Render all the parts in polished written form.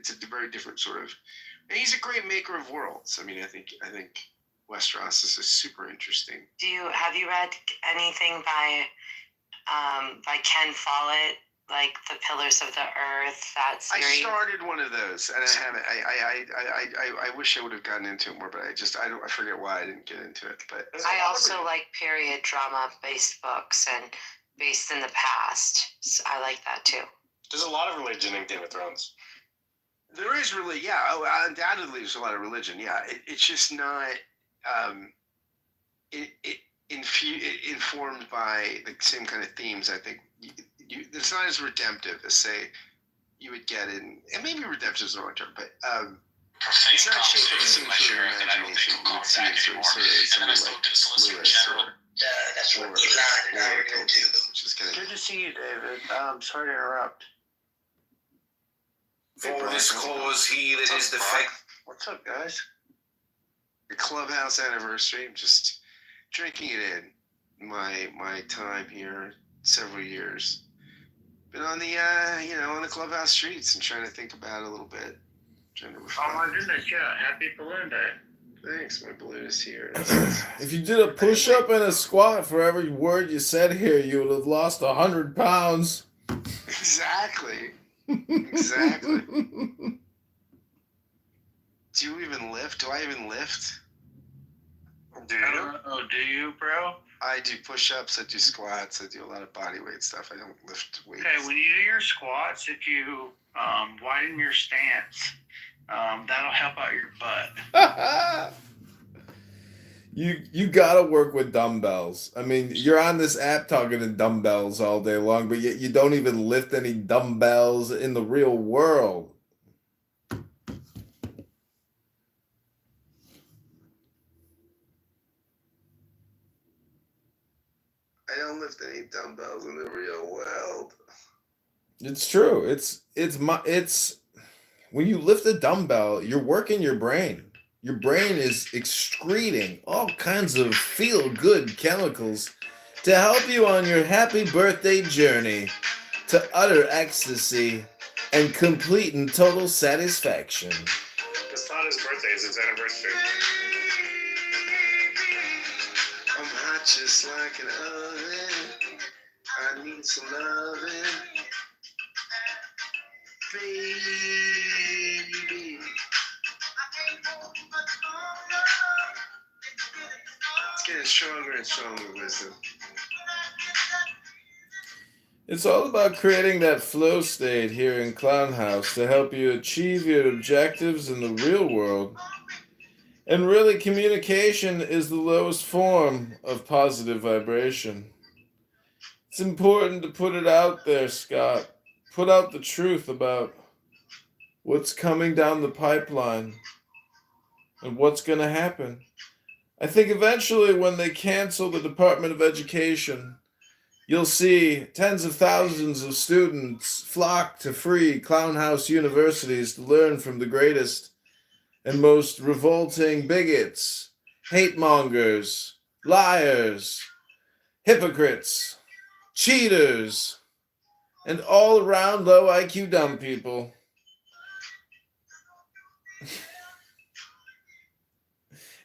it's a very different sort of. And he's a great maker of worlds. I mean, I think Westeros is a super interesting. Have you read anything by Ken Follett, like The Pillars of the Earth? That series. I started one of those, and I haven't. I wish I would have gotten into it more, but I forget why I didn't get into it. But I also like period drama based books and based in the past. So I like that too. There's a lot of religion in Game of Thrones. There is really, yeah. Oh, undoubtedly, there's a lot of religion. Yeah, it's just not informed by the same kind of themes. I think it's not as redemptive as say you would get in, and maybe redemptive is the wrong term, but it's not shaped with the same sort of imagination you would see in sort of somebody like Lewis or. That's what Elon and I are going to do. Good to see you, David. Sorry to interrupt. For this cause, he that is defect. What's up, guys? The clubhouse anniversary. I'm just drinking it in. My time here, several years. Been on the on the clubhouse streets and trying to think about it a little bit. Oh my goodness, yeah! Happy Balloon Day. Thanks, my balloon is here. If you did a push-up and a squat for every word you said here, you would have lost 100 pounds. Exactly. Exactly. Do you even lift? Do I even lift? Do you? Oh, do you, bro? I do push-ups. I do squats. I do a lot of body weight stuff. I don't lift weights. Okay, when you do your squats, if you widen your stance, that'll help out your butt. You gotta work with dumbbells. I mean, you're on this app talking to dumbbells all day long, but yet you don't even lift any dumbbells in the real world. I don't lift any dumbbells in the real world. It's true. It's when you lift a dumbbell, you're working your brain. Your brain is excreting all kinds of feel-good chemicals to help you on your happy birthday journey to utter ecstasy and complete and total satisfaction. It's not his birthday, it's his anniversary. I'm hot just like an oven. I need some loving. Baby. It's getting stronger and stronger, wisdom. It's all about creating that flow state here in Clown House to help you achieve your objectives in the real world. And really, communication is the lowest form of positive vibration. It's important to put it out there, Scott. Put out the truth about what's coming down the pipeline and what's going to happen. I think eventually when they cancel the Department of Education, you'll see tens of thousands of students flock to free Clown House universities to learn from the greatest and most revolting bigots, hate mongers, liars, hypocrites, cheaters, and all around low IQ dumb people.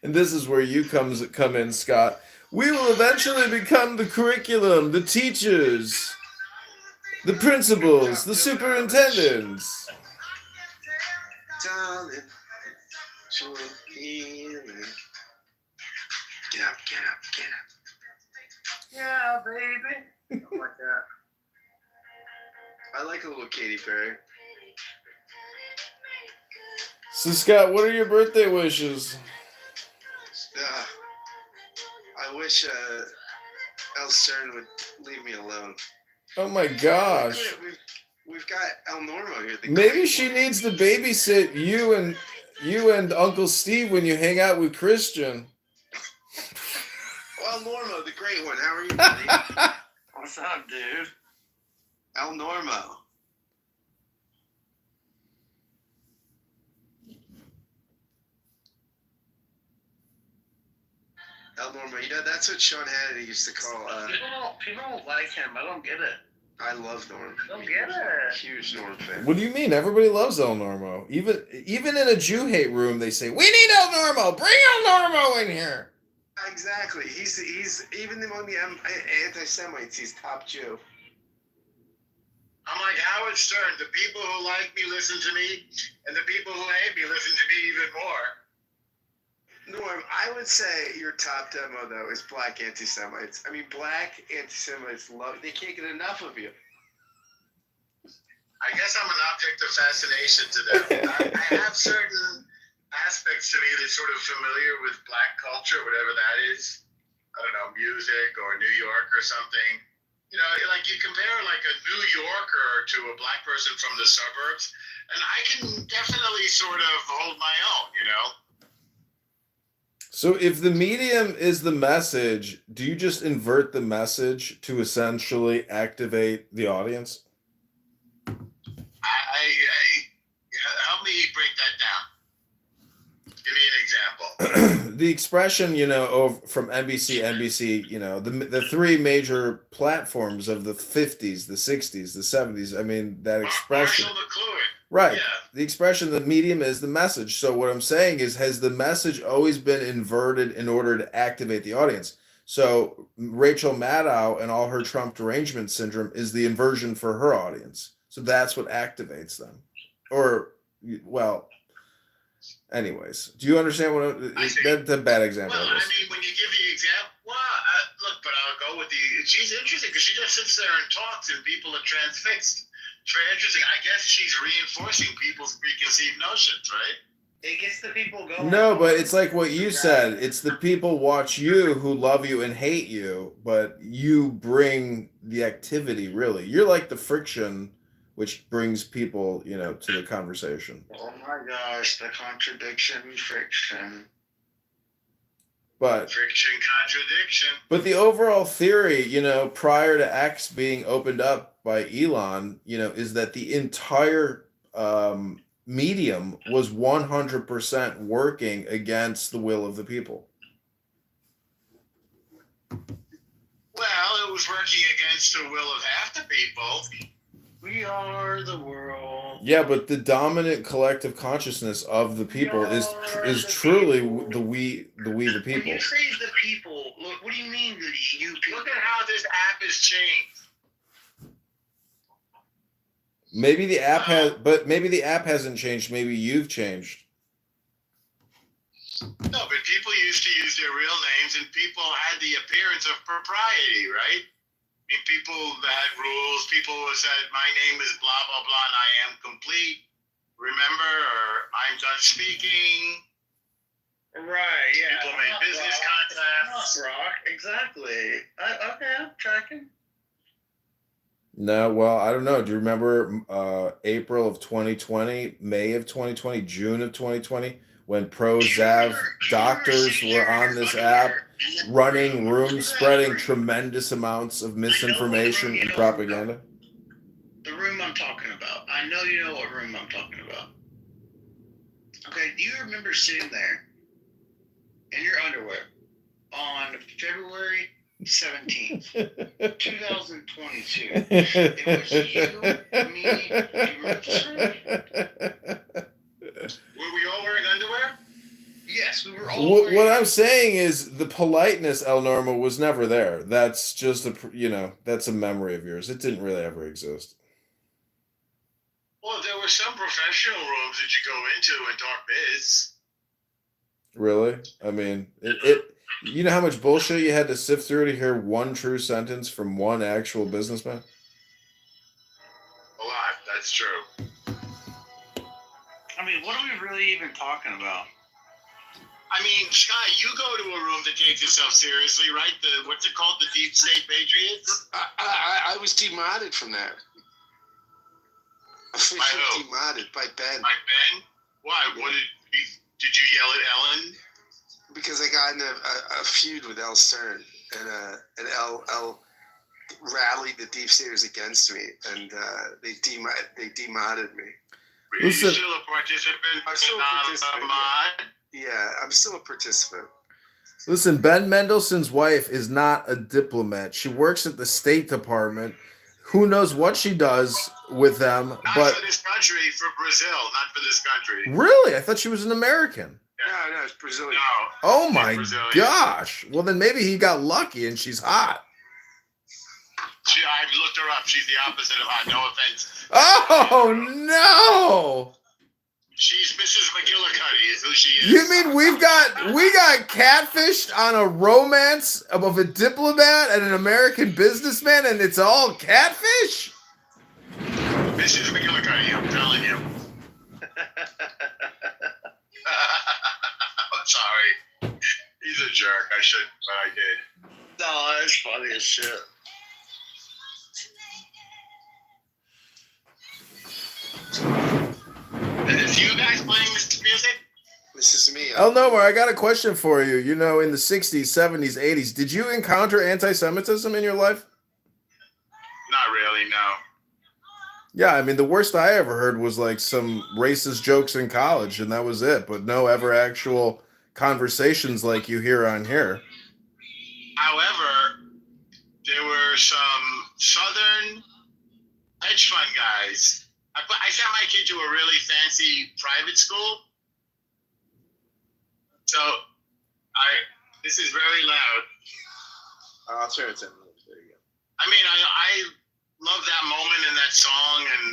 And this is where you come in, Scott. We will eventually become the curriculum, the teachers, the principals, the superintendents. Darling, sure healing. Get up, get up, get up. Yeah, baby. Something like that. I like a little Katy Perry. So, Scott, what are your birthday wishes? I wish El Stern would leave me alone. Oh my gosh. We've got El Normo here. Maybe she needs to babysit you and Uncle Steve when you hang out with Christian. El Normo, the great one. How are you, buddy? What's up, dude? El Normo. El Normo. You know, that's what Sean Hannity used to call... People don't like him. I don't get it. I love Norm. Go get it. Huge Norm fan. What do you mean? Everybody loves El Normo. Even in a Jew hate room, they say, "We need El Normo. Bring El Normo in here." Exactly. He's even among the anti-Semites. He's top Jew. I'm like Howard Stern. The people who like me listen to me, and the people who hate me listen to me even more. Norm, I would say your top demo though is black anti-Semites. I mean, black anti-Semites they can't get enough of you. I guess I'm an object of fascination to them. I have certain aspects to me that's sort of familiar with black culture, whatever that is. I don't know, music or New York or something. You know, like you compare like a New Yorker to a black person from the suburbs, and I can definitely sort of hold my own, you know? So if the medium is the message, do you just invert the message to essentially activate the audience? Help me break that down. Give me an example. The expression, from NBC, the three major platforms of the 50s, the 60s, the 70s. I mean, that expression. Marshall McLuhan. Right. Yeah. The expression, the medium is the message. So what I'm saying is, has the message always been inverted in order to activate the audience? So Rachel Maddow and all her Trump derangement syndrome is the inversion for her audience. So that's what activates them. Anyways, do you understand that's a bad example? Well, I mean, when you give the example, look, but I'll go with she's interesting because she just sits there and talks and people are transfixed. It's very interesting. I guess she's reinforcing people's preconceived notions, right? It gets the people going. No, but it's like what you said. It's the people watch you who love you and hate you, but you bring the activity, really. You're like the friction which brings people, to the conversation. Oh my gosh, the contradiction, friction. But friction, contradiction. But the overall theory, prior to X being opened up by Elon, is that the entire medium was 100% working against the will of the people. Well, it was working against the will of half the people. We are the world. Yeah, but the dominant collective consciousness of the people is truly the we the people. When you say the people, look, what do you mean the you people? Look at how this app has changed. Maybe the app hasn't changed. Maybe you've changed. No, but people used to use their real names, and people had the appearance of propriety, right? I mean, people had rules. People said, "My name is blah blah blah, and I am complete." Remember, or I'm done speaking. Right? Yeah. People made business contacts. Rock. Exactly. Okay, I'm tracking. No, well, I don't know. Do you remember April of 2020, May of 2020, June of 2020, when pro-Zav doctors were on this app, running rooms, spreading tremendous amounts of misinformation and propaganda? The room I'm talking about. I know you know what room I'm talking about. Okay, do you remember sitting there in your underwear on February 17th, 2022? It was you, me, Were we all wearing underwear? Yes, we were all wearing. What I'm saying is the politeness, El Normo, was never there. That's just that's a memory of yours. It didn't really ever exist. Well, there were some professional rooms that you go into and talk biz. Really? I mean, it you know how much bullshit you had to sift through to hear one true sentence from one actual businessman? A lot, that's true. I mean, what are we really even talking about? I mean, Sky, you go to a room that takes itself seriously, right? What's it called? The Deep State Patriots? I was demodded from that. Officially who? demodded by Ben. By Ben? Why? What did you yell at Ellen? Because I got in a feud with El Stern, and El rallied the Deep Staters against me, and they demodded me. Are you still a participant? I'm still a participant. Mod? Yeah, I'm still a participant. Listen, Ben Mendelsohn's wife is not a diplomat. She works at the State Department. who knows what she does with them, Not but for this country, for Brazil, not for this country. really, I thought she was an American. No, it's Brazilian. No. Oh she's my Brazilian. gosh. Well, then maybe he got lucky and she's hot. I've looked her up. She's the opposite of hot. No offense. Oh no. She's Mrs. McGillicuddy is who she is. You mean we got catfished on a romance of a diplomat and an American businessman and it's all catfish? Mrs. McGillicuddy, I'm telling you. I'm sorry. He's a jerk. I should, but I did. No, that's funny as shit. Is you guys playing this music? This is me. El Nomar, I got a question for you. You know, in the 60s, 70s, 80s, did you encounter anti-Semitism in your life? Not really, no. Yeah, I mean, the worst I ever heard was like some racist jokes in college, and that was it. But no ever actual conversations like you hear on here. However, there were some Southern hedge fund guys. I sent my kid to a really fancy private school. So, this is very loud. I'll turn it to him. There you go. I mean, I love that moment in that song, and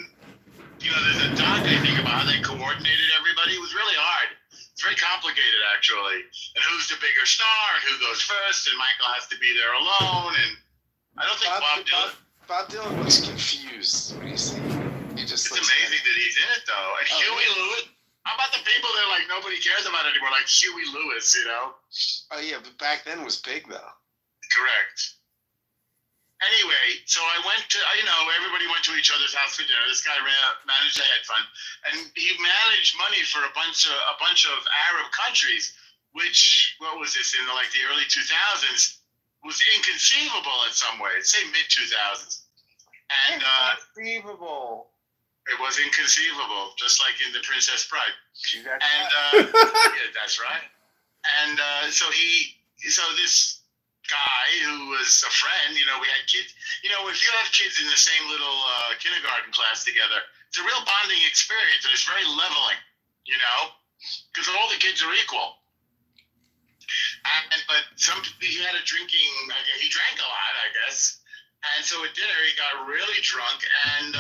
you know, there's a doc I think about how they coordinated everybody. It was really hard. It's very complicated, actually. And who's the bigger star, and who goes first, and Michael has to be there alone, and I don't think Bob Dylan looks confused when he's singing. He just It's looks amazing that he's in it, though. And Huey Lewis. How about the people that like nobody cares about anymore, like Huey Lewis? You know. Oh yeah, but back then was big though. Correct. Anyway, so I went to, you know, everybody went to each other's house for dinner. This guy managed a hedge fund, and he managed money for a bunch of Arab countries, which, what was this, in the early 2000s, was inconceivable in some ways, say mid 2000s. And Inconceivable. it was inconceivable, just like in The Princess Bride. You got And yeah, that's right. And so this guy who was a friend, you know, we had kids. You know, if you have kids in the same little kindergarten class together, it's a real bonding experience, and it's very leveling, you know, because all the kids are equal. But he had a drinking. He drank a lot, I guess. And so at dinner, he got really drunk, and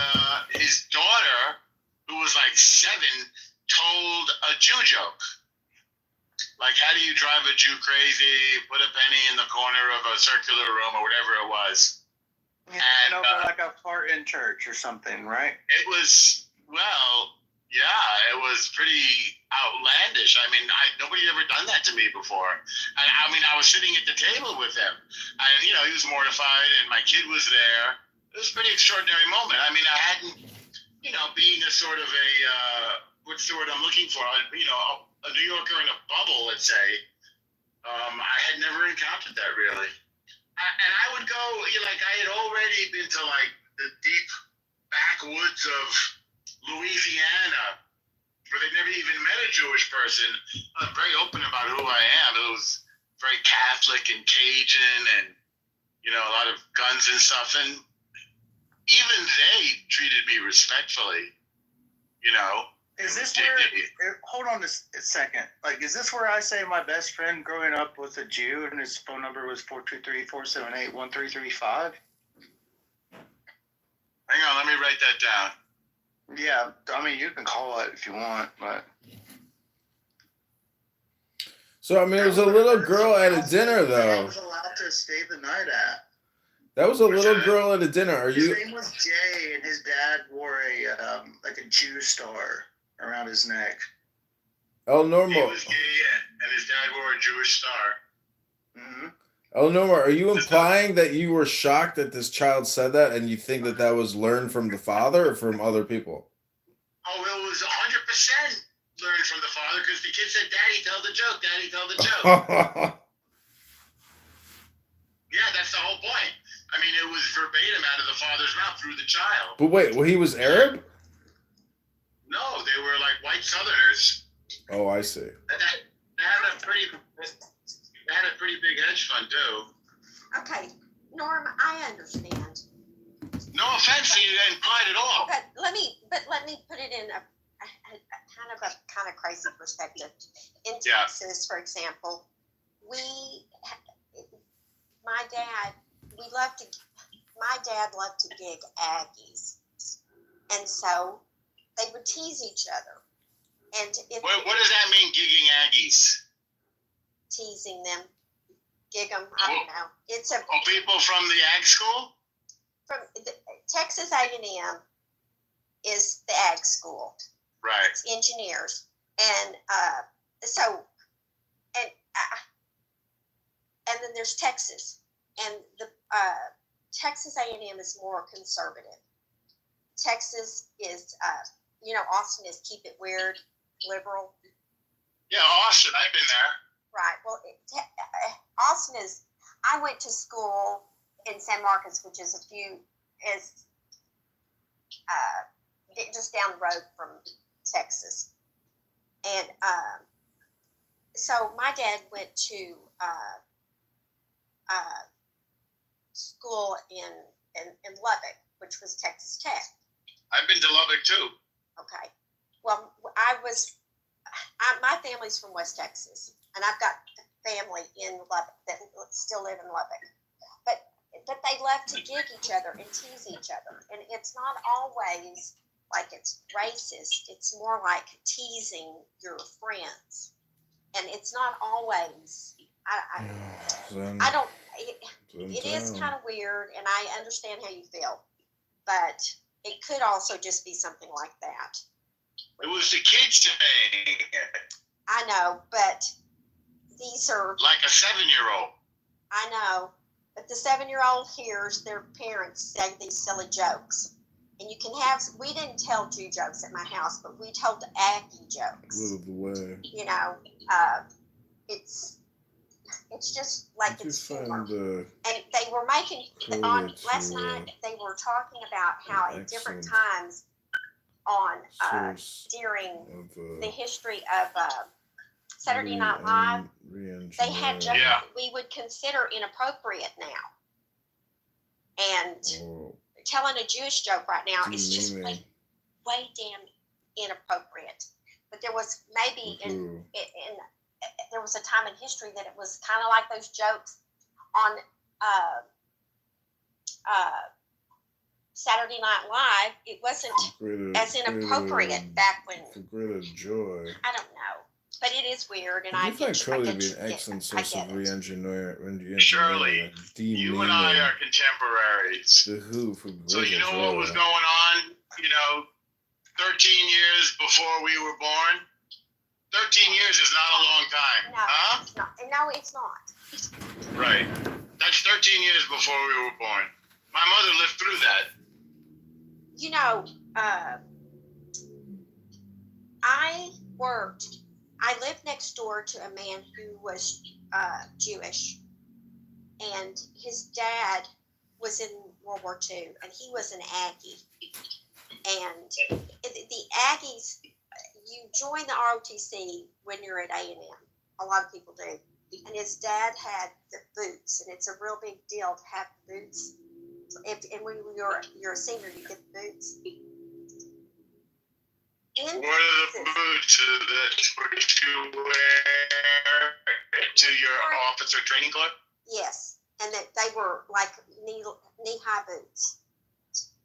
his daughter, who was like 7, told a Jew joke. Like, how do you drive a Jew crazy? Put a penny in the corner of a circular room, or whatever it was. and over like a fart in church or something, right? It was, well, yeah, it was pretty outlandish. I mean, nobody had ever done that to me before. I mean, I was sitting at the table with him, and, you know, he was mortified, and my kid was there. It was a pretty extraordinary moment. I mean, I hadn't, you know, being a sort of a, what's the word I'm looking for? You know, a New Yorker in a bubble, let's say. I had never encountered that, really. And I would go, you know, like, I had already been to, like, the deep backwoods of Louisiana, where they'd never even met a Jewish person. I'm very open about who I am. It was very Catholic and Cajun, and, you know, a lot of guns and stuff. And even they treated me respectfully, you know. Is this where, hold on a second, like, is this where I say my best friend growing up was a Jew and his phone number was 423-478-1335? Hang on, let me write that down. Yeah, I mean, you can call it if you want, but... So, I mean, there was a little girl at a dinner, I though. was allowed to stay the night at. That was a little girl at a dinner. His name was Jay, and his dad wore a, like a Jew star around his neck. El He Normo. was gay, and his dad wore a Jewish star. Mm-hmm. El Normo, are you implying that you were shocked that this child said that, and you think that that was learned from the father or from other people? Oh, it was 100% learned from the father, because the kid said, "Daddy, tell the joke. Daddy, tell the joke." Yeah, that's the whole point. I mean, it was verbatim out of the father's mouth through the child. But wait, well, he was Arab? No, they were like white Southerners. Oh, I see. They had a pretty big hedge fund too. Okay, Norm, I understand. No offense to you implied at all. But let me put it in a kind of crazy perspective. In Yeah. Texas, for example, my dad loved to gig Aggies, and so they would tease each other. And if What does that mean, gigging Aggies? teasing them, gig them, I don't know. It's People from the ag school? from Texas A&M is the ag school. Right. It's engineers, and and then there's Texas, and the Texas A&M is more conservative. Texas is, Austin is keep it weird, liberal. Yeah, Austin, I've been there. Right. Well, Austin is. I went to school in San Marcos, which is just down the road from Texas, and so my dad went to school in Lubbock, which was Texas Tech. I've been to Lubbock too. Okay. Well, my family's from West Texas, and I've got family in Lubbock that still live in Lubbock. But they love to gig each other and tease each other, and it's not always like it's racist. It's more like teasing your friends, and it's not always. I don't. It is kind of weird, and I understand how you feel, but it could also just be something like that. It was the kids saying it. I know, but these are like a 7-year-old. I know, but the 7-year-old hears their parents say these silly jokes. And you can have, we didn't tell Jew jokes at my house, but we told Aggie jokes. Out of the way. It's just like it's humor. And they were making, last night, they were talking about how at different times during the history of Saturday Night Live, they had jokes we would consider inappropriate now. And telling a Jewish joke right now is just way damn inappropriate. But there was maybe there was a time in history that it was kind of like those jokes on Saturday Night Live. It wasn't as inappropriate back when. For greater joy. I don't know. But it is weird, and I find Cody to be an excellent source of re-engineering. Shirley, you and I are contemporaries. The Who for so you know what was going on, 13 years before we were born? 13 years is not a long time, huh? It's not. No, it's not. Right. That's 13 years before we were born. My mother lived through that. I lived next door to a man who was Jewish, and his dad was in World War II, and he was an Aggie. And the Aggies, you join the ROTC when you're at A&M. A lot of people do. And his dad had the boots, and it's a real big deal to have boots. And when you're a senior, you get the boots. What are the boots that you wear to your officer training club? Yes, and that they were like knee-high boots.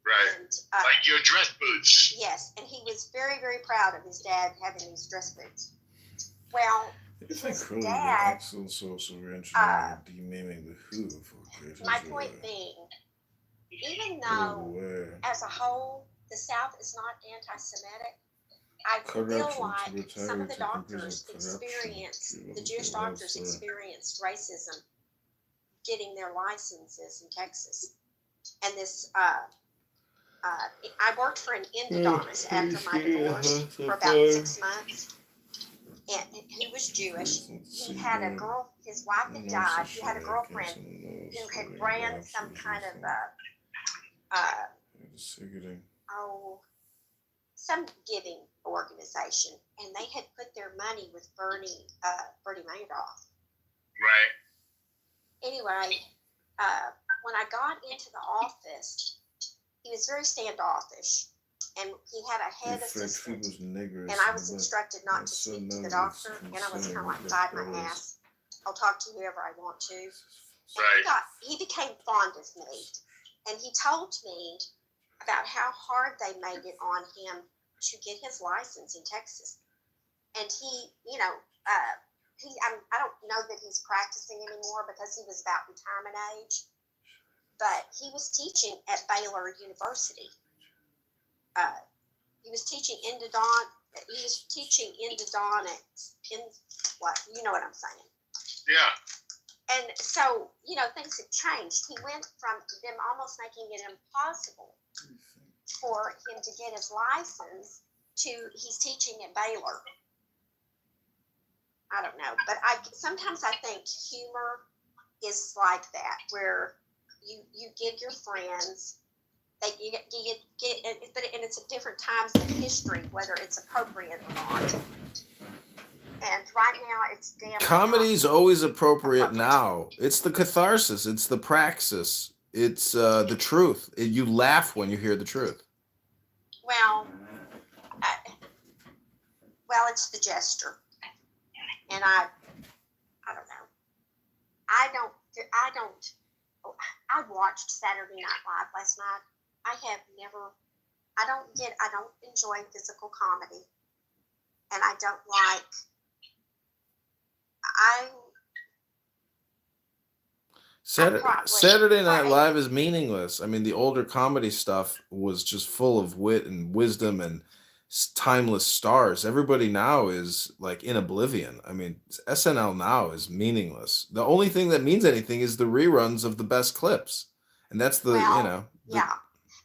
Right, and, like your dress boots. Yes, and he was very, very proud of his dad having these dress boots. Well, his dad... excellent source of engineering demaming the Who for greater my point being, even though as a whole the South is not anti-Semitic, I feel like some of the doctors the Jewish doctors experienced racism getting their licenses in Texas. And this, I worked for an endodontist after my divorce for about 6 months. And he was Jewish. He had a girl, his wife had died. He had a girlfriend who had ran some kind of some giving organization, and they had put their money with Bernie Madoff. Right. Anyway, when I got into the office, he was very standoffish, and he had a head assistant. And I was instructed not to speak to the doctor, and I was kind of like, bite my ass. I'll talk to whoever I want to. And Right. he became fond of me, and he told me about how hard they made it on him to get his license in Texas. And he, I don't know that he's practicing anymore because he was about retirement age, but he was teaching at Baylor University. He was teaching endodontics, you know what I'm saying. Yeah. And so, things have changed. He went from them almost making it impossible for him to get his license to he's teaching at Baylor. I don't know, but sometimes I think humor is like that, where you give your friends, but it's at different times in history, whether it's appropriate or not. And right now, it's damn. Comedy's always appropriate now. It's the catharsis. It's the praxis. It's the truth. You laugh when you hear the truth. Well, it's the gesture, and I don't know. I watched Saturday Night Live last night. I don't enjoy physical comedy, and I don't like. Saturday Night Live is meaningless. I mean, the older comedy stuff was just full of wit and wisdom and timeless stars. Everybody now is like in oblivion. I mean, SNL now is meaningless. The only thing that means anything is the reruns of the best clips, and that's yeah.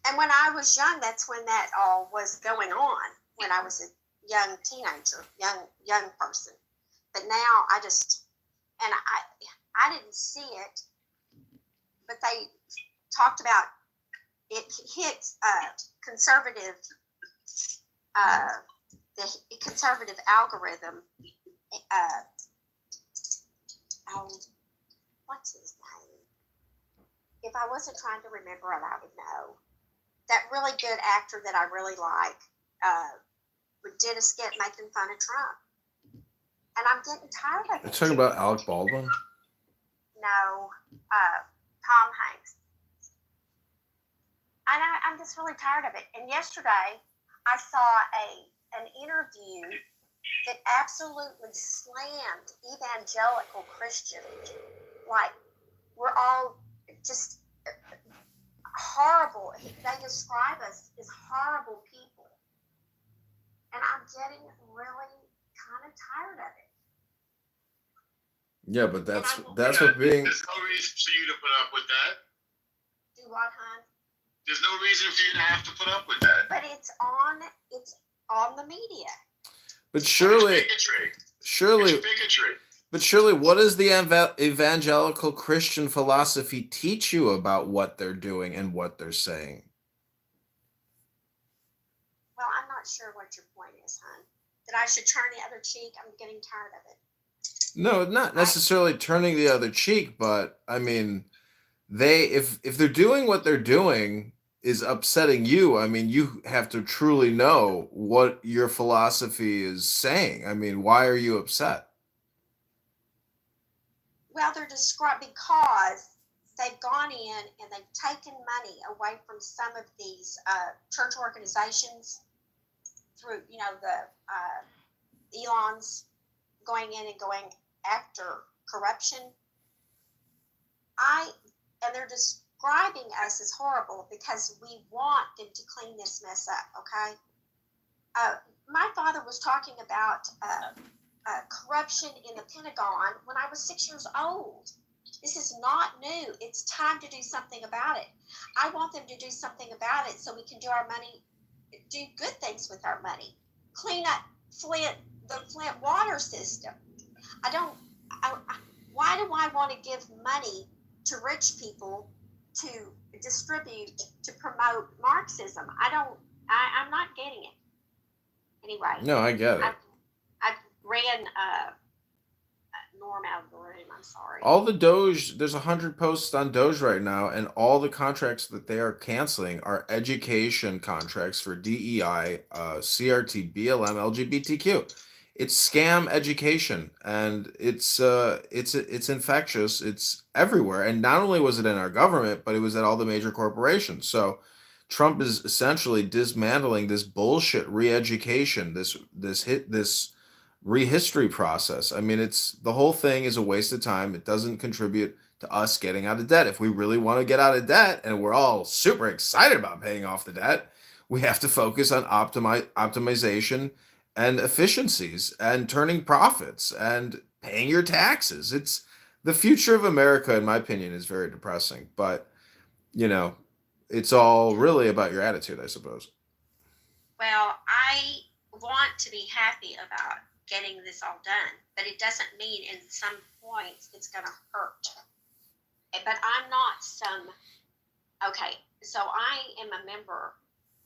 And when I was young, that's when that all was going on. When I was a young teenager, young person. But now I didn't see it, but they talked about it hit conservative, the conservative algorithm. What's his name? If I wasn't trying to remember it, I would know. That really good actor that I really like did a skit making fun of Trump. And I'm getting tired of it. You're talking about Alec Baldwin? No, Tom Hanks. And I'm just really tired of it. And yesterday, I saw an interview that absolutely slammed evangelical Christians. Like, we're all just horrible. They describe us as horrible people. And I'm getting really kind of tired of it. Yeah, but that's what being. There's no reason for you to put up with that. Do what, hon? There's no reason for you to have to put up with that. But it's on the media. But surely, It's bigotry. But surely, what does the evangelical Christian philosophy teach you about what they're doing and what they're saying? Well, I'm not sure what your point is, hon. That I should turn the other cheek? I'm getting tired of it. No, not necessarily turning the other cheek, but I mean, if they're doing what they're doing is upsetting you, I mean, you have to truly know what your philosophy is saying. I mean, why are you upset? Well, they're described because they've gone in and they've taken money away from some of these church organizations through, the Elon's going in and going after corruption. And they're describing us as horrible because we want them to clean this mess up, okay? My father was talking about corruption in the Pentagon when I was 6 years old. This is not new. It's time to do something about it. I want them to do something about it so we can do good things with our money. Clean up the Flint water system. Why do I want to give money to rich people to distribute, to promote Marxism? I'm not getting it. Anyway. No, I get it. I ran Norm out of the room. I'm I'm sorry. All the Doge, there's 100 posts on Doge right now, and all the contracts that they are canceling are education contracts for DEI, CRT, BLM, LGBTQ. It's scam education, and it's infectious. It's everywhere, and not only was it in our government, but it was at all the major corporations. So Trump is essentially dismantling this bullshit re-education, this rehistory process. I mean, it's the whole thing is a waste of time. It doesn't contribute to us getting out of debt. If we really want to get out of debt, and we're all super excited about paying off the debt, we have to focus on optimization and efficiencies and turning profits and paying your taxes. It's the future of America, in my opinion, is very depressing. But you know, it's all really about your attitude, I suppose. Well, I want to be happy about getting this all done, but it doesn't mean in some points it's going to hurt. But I'm not okay, so I am a member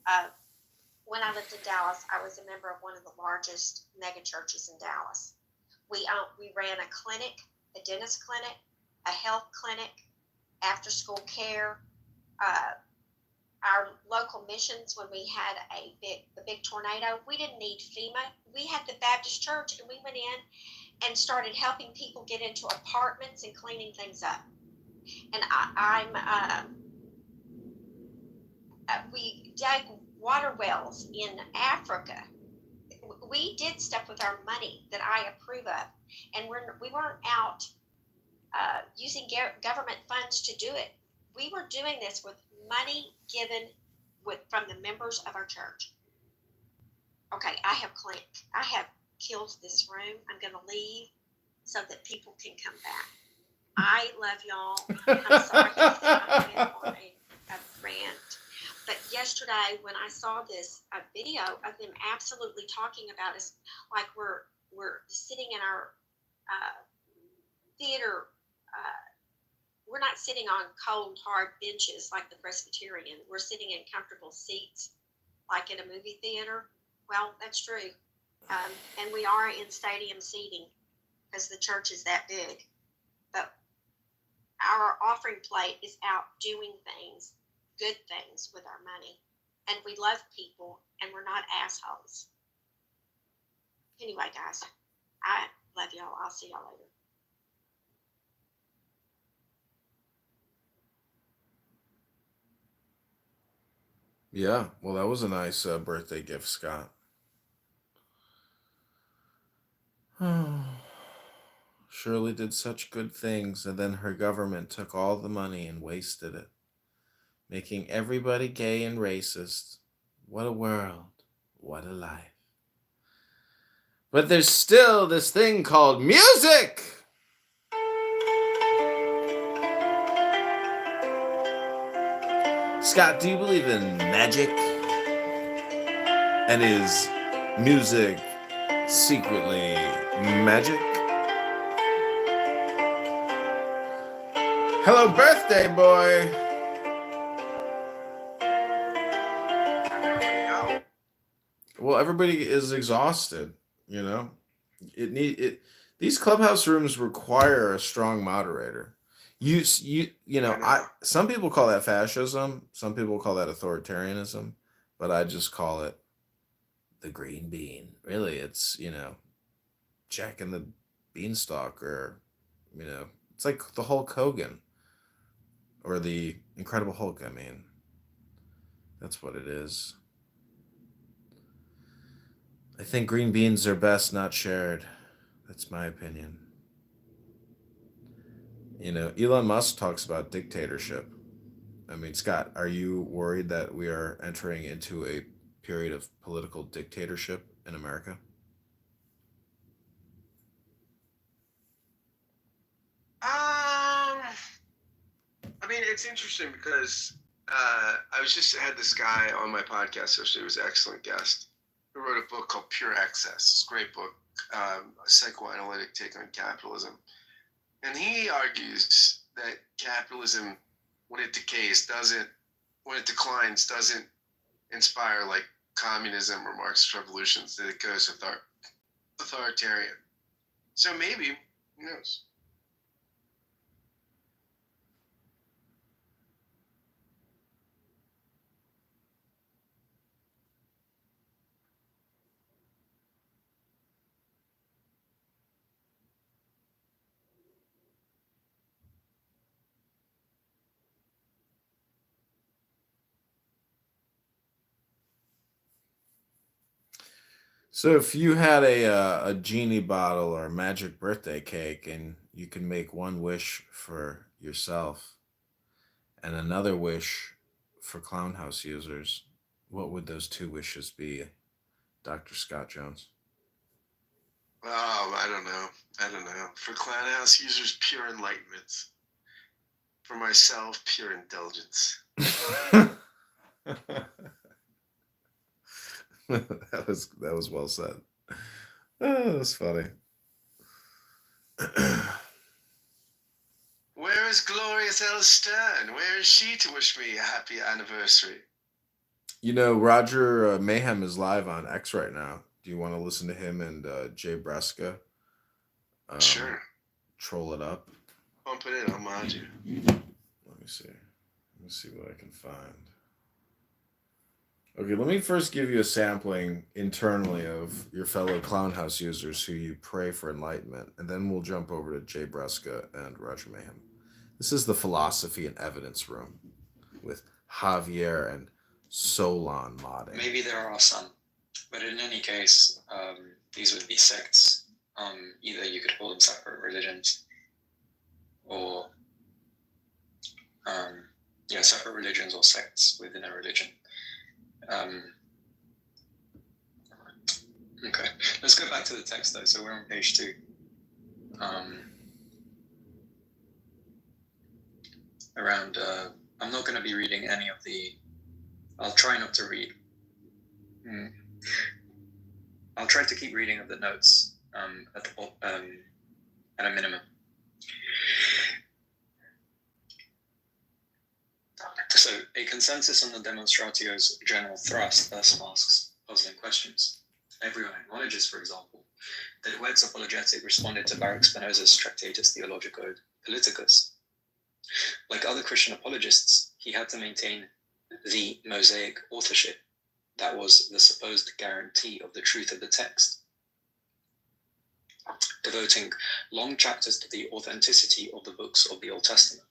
of, when I lived in Dallas, I was a member of one of the largest mega churches in Dallas. We ran a clinic, a dentist clinic, a health clinic, after school care, our local missions. When we had a big tornado, we didn't need FEMA. We had the Baptist church, and we went in and started helping people get into apartments and cleaning things up. And we dug water wells in Africa. We did stuff with our money that I approve of, and we weren't out using government funds to do it. We were doing this with money given from the members of our church. Okay, I have killed this room. I'm going to leave so that people can come back. I love y'all. I'm sorry I've been on a rant. But yesterday, when I saw a video of them absolutely talking about us like we're sitting in our theater. We're not sitting on cold, hard benches like the Presbyterian. We're sitting in comfortable seats like in a movie theater. Well, that's true. And we are in stadium seating because the church is that big. But our offering plate is out doing things, good things with our money. And we love people, and we're not assholes. Anyway, guys, I love y'all. I'll see y'all later. Yeah, well, that was a nice birthday gift, Scott. Shirley did such good things, and then her government took all the money and wasted it, making everybody gay and racist. What a world. What a life. But there's still this thing called music! Scott, do you believe in magic? And is music secretly magic? Hello, birthday boy! Well, everybody is exhausted, you know? These clubhouse rooms require a strong moderator. Some people call that fascism, some people call that authoritarianism, but I just call it the green bean. Really, it's, Jack and the Beanstalk, or, it's like the Hulk Hogan, or the Incredible Hulk. I mean, that's what it is. I think green beans are best not shared. That's my opinion. Elon Musk talks about dictatorship. I mean, Scott, are you worried that we are entering into a period of political dictatorship in America? I mean, it's interesting because I had this guy on my podcast yesterday. He was an excellent guest, who wrote a book called Pure Access. It's a great book, a psychoanalytic take on capitalism. And he argues that capitalism, when it declines, doesn't inspire like communism or Marxist revolutions, that it goes authoritarian. So maybe, who knows? So if you had a genie bottle or a magic birthday cake, and you can make one wish for yourself and another wish for Clown House users, what would those two wishes be, Dr. Scott Jones? I don't know. I don't know. For Clown House users, pure enlightenment. For myself, pure indulgence. that was well said. Oh, that's funny. Where is glorious Ella Stern? Where is she to wish me a happy anniversary? You know, Roger Mayhem is live on X right now. Do you want to listen to him and Jay Breska? Sure. Troll it up. Pump it in. I'll mod you. Let me see. Let me see what I can find. Okay, let me first give you a sampling internally of your fellow Clown House users who you pray for enlightenment, and then we'll jump over to Jay Breska and Roger Mayhem. This is the Philosophy and Evidence Room with Javier and Solon modding. Maybe there are some, but in any case, these would be sects. Either you could call them separate religions, or separate religions or sects within a religion. Okay, let's go back to the text though. So we're on page 2. I'm not going to be reading any of the. I'll try not to read. I'll try to keep reading of the notes at a minimum. So, a consensus on the demonstratio's general thrust thus asks puzzling questions. Everyone acknowledges, for example, that Huet's apologetic responded to Baruch Spinoza's Tractatus Theologico Politicus. Like other Christian apologists, he had to maintain the Mosaic authorship, that was the supposed guarantee of the truth of the text, devoting long chapters to the authenticity of the books of the Old Testament.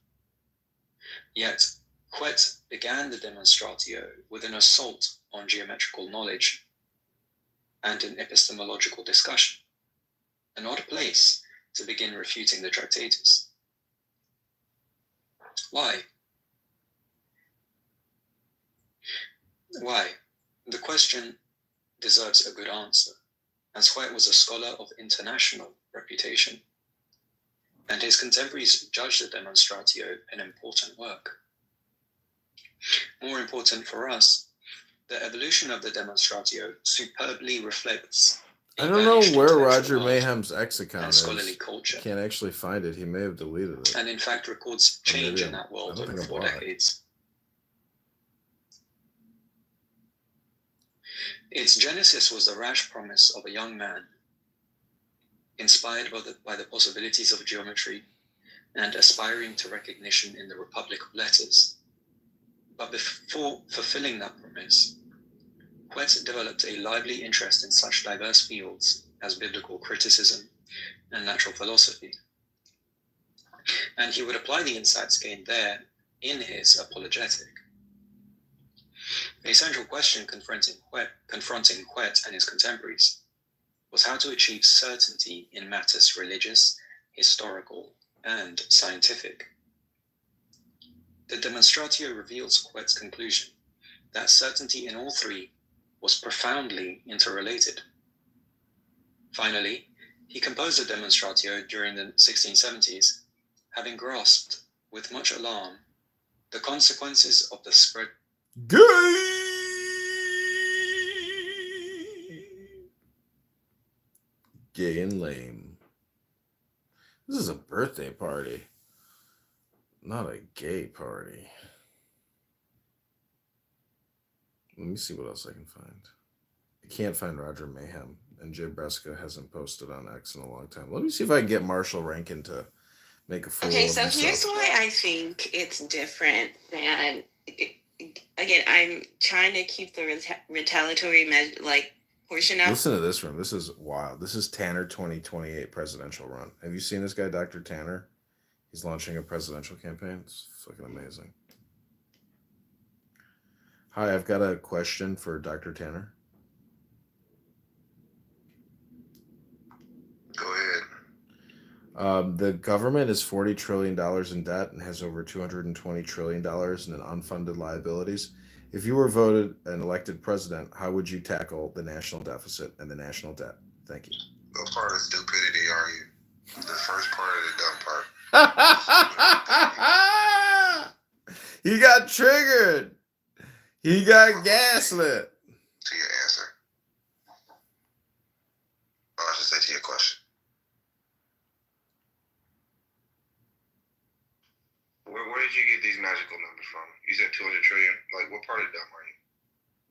Yet, Huet began the demonstratio with an assault on geometrical knowledge and an epistemological discussion, an odd place to begin refuting the Tractatus. Why? Why? The question deserves a good answer, as Huet was a scholar of international reputation, and his contemporaries judged the demonstratio an important work. More important for us, the evolution of the demonstratio superbly reflects. I don't know where Roger Mayhem's X account is. I can't actually find it. He may have deleted it. And in fact records change in that world over 4 decades. Its genesis was the rash promise of a young man, inspired by the possibilities of geometry and aspiring to recognition in the Republic of Letters. But before fulfilling that promise, Huet developed a lively interest in such diverse fields as biblical criticism and natural philosophy. And he would apply the insights gained there in his apologetic. A central question confronting Huet and his contemporaries was how to achieve certainty in matters religious, historical, and scientific. The demonstratio reveals Huet's conclusion that certainty in all three was profoundly interrelated. Finally, he composed the demonstratio during the 1670s, having grasped with much alarm the consequences of the spread. Gay and lame. This is a birthday party, not a gay party. Let me see what else I can find. I can't find Roger Mayhem, and Jay Breska hasn't posted on X in a long time. Let me see if I can get Marshall Rankin to make a fool of himself. Okay, so here's why I think it's different than... Again, I'm trying to keep the retaliatory portion out. Listen to this room. This is wild. This is Tanner 2028 presidential run. Have you seen this guy, Dr. Tanner? He's launching a presidential campaign. It's fucking amazing. Hi, I've got a question for Dr. Tanner. The government is $40 trillion in debt and has over $220 trillion in unfunded liabilities. If you were voted and elected president, how would you tackle the national deficit and the national debt? Thank you. What part of stupidity are you? The first part or the dumb part? He got triggered. He got gaslit. To your answer. Or I should say to your question. Where did you get these magical numbers from? You said 200 trillion. Like, what part of dumb are you?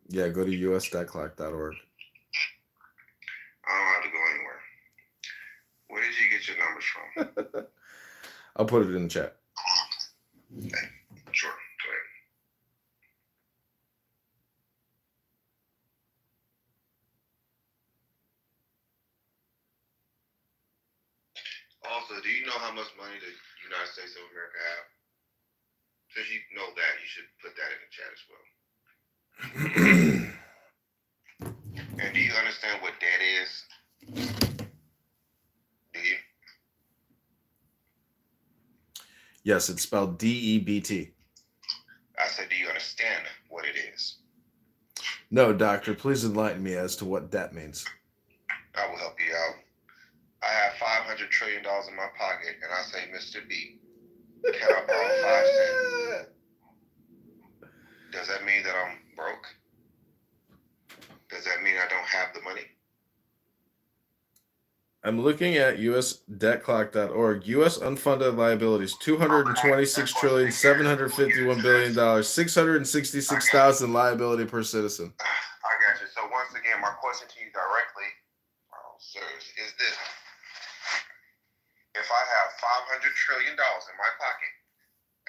Yeah, go to usdebtclock.org. I don't have to go anywhere. Where did you get your numbers from? I'll put it in the chat. Okay. Sure. Go ahead. Also, do you know how much money the United States of America have? Since you know that, you should put that in the chat as well. And do you understand what debt is? Do you? Yes, it's spelled DEBT. I said, do you understand what it is? No, doctor, please enlighten me as to what debt means. I will help you out. I have $500 trillion in my pocket, and I say, Mr. B, can I borrow 5 cents? Does that mean that I'm broke? Does that mean I don't have the money? I'm looking at usdebtclock.org. U.S. unfunded liabilities, $226,751,000,000, 666,000 liability per citizen. I got you. So once again, my question to you directly, sirs, is this. If I have $500 trillion in my pocket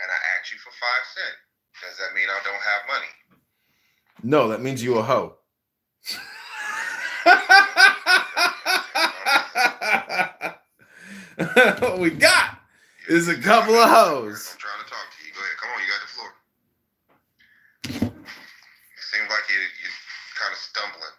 and I ask you for 5 cents, does that mean I don't have money? No, that means you a hoe. What we got is a couple of hoes. I'm trying to talk to you. Go ahead. Come on, you got the floor. It seems like you're kind of stumbling.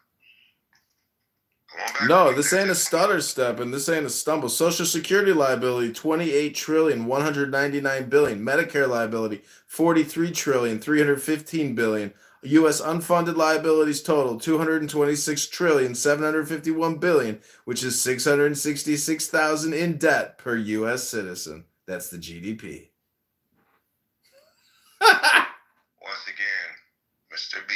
Come on back. No, this ain't a stutter step and this ain't a stumble. Social Security liability, $28,199,000,000. Medicare liability, $43,315,000,000. U.S. unfunded liabilities total, $226,751,000,000, which is 666,000 in debt per U.S. citizen. That's the GDP. Once again, Mr. B,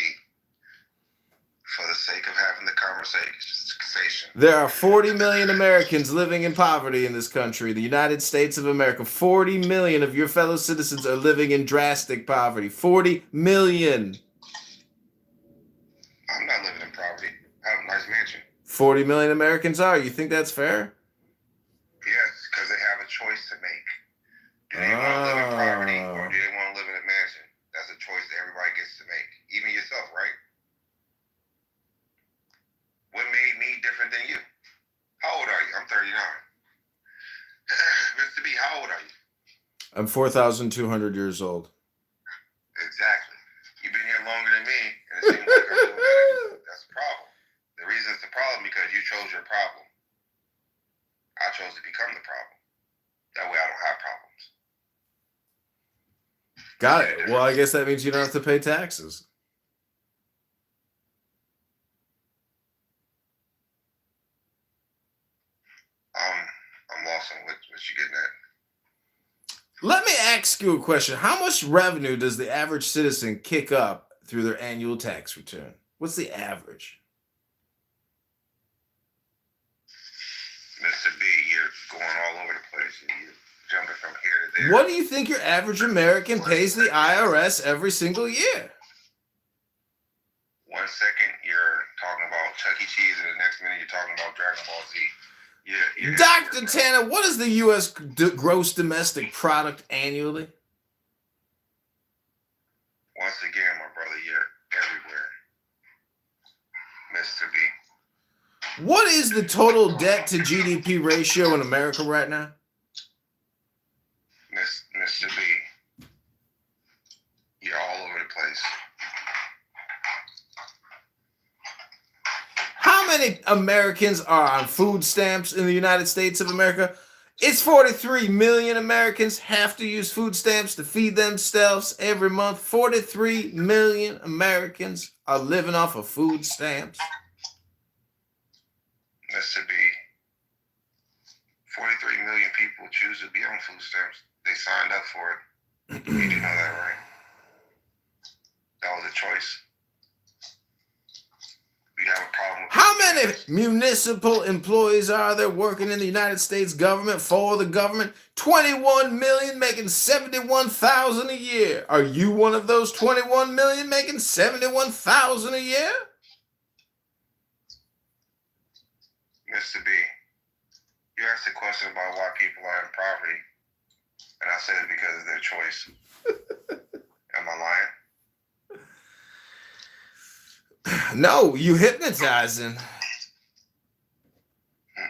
for the sake of having the conversation. There are 40 million Americans living in poverty in this country, the United States of America. 40 million of your fellow citizens are living in drastic poverty. 40 million. I'm not living in poverty. I have a nice mansion. 40 million Americans are. You think that's fair? Yes, because they have a choice to make. Do they want to live in poverty or do they want to live in a mansion? That's a choice that everybody gets to make. Even yourself, right? What made me different than you? How old are you? I'm 39. Mr. B, how old are you? I'm 4,200 years old. Exactly. You've been here longer than me, and it seems like I'm doing better. That's a problem. The reason it's a problem because you chose your problem. I chose to become the problem. That way I don't have problems. Got it. Well, I guess that means you don't have to pay taxes. I'm lost on what you're getting at. Let me ask you a question. How much revenue does the average citizen kick up through their annual tax return? What's the average? Mr. B, you're going all over the place. You're jumping from here to there. What do you think your average American pays the IRS every single year? 1 second, you're talking about Chuck E. Cheese, and the next minute, you're talking about Dragon Ball Z. Yeah, Dr. Tanner, what is the U.S. gross domestic product annually? Once again, my brother, you're everywhere. Mr. B. What is the total debt to GDP ratio in America right now? Mr. B, you're all over the place. How many Americans are on food stamps in the United States of America? It's 43 million Americans have to use food stamps to feed themselves every month. 43 million Americans are living off of food stamps. Mr. B, 43 million people choose to be on food stamps. They signed up for it. You do know that, right? That was a choice. We have a problem with How many municipal employees are there working in the United States government for the government? 21 million making 71,000 a year. Are you one of those 21 million making 71,000 a year? Mr. B, you asked a question about why people are in poverty, and I said it because of their choice. Am I lying? No, you hypnotizing. What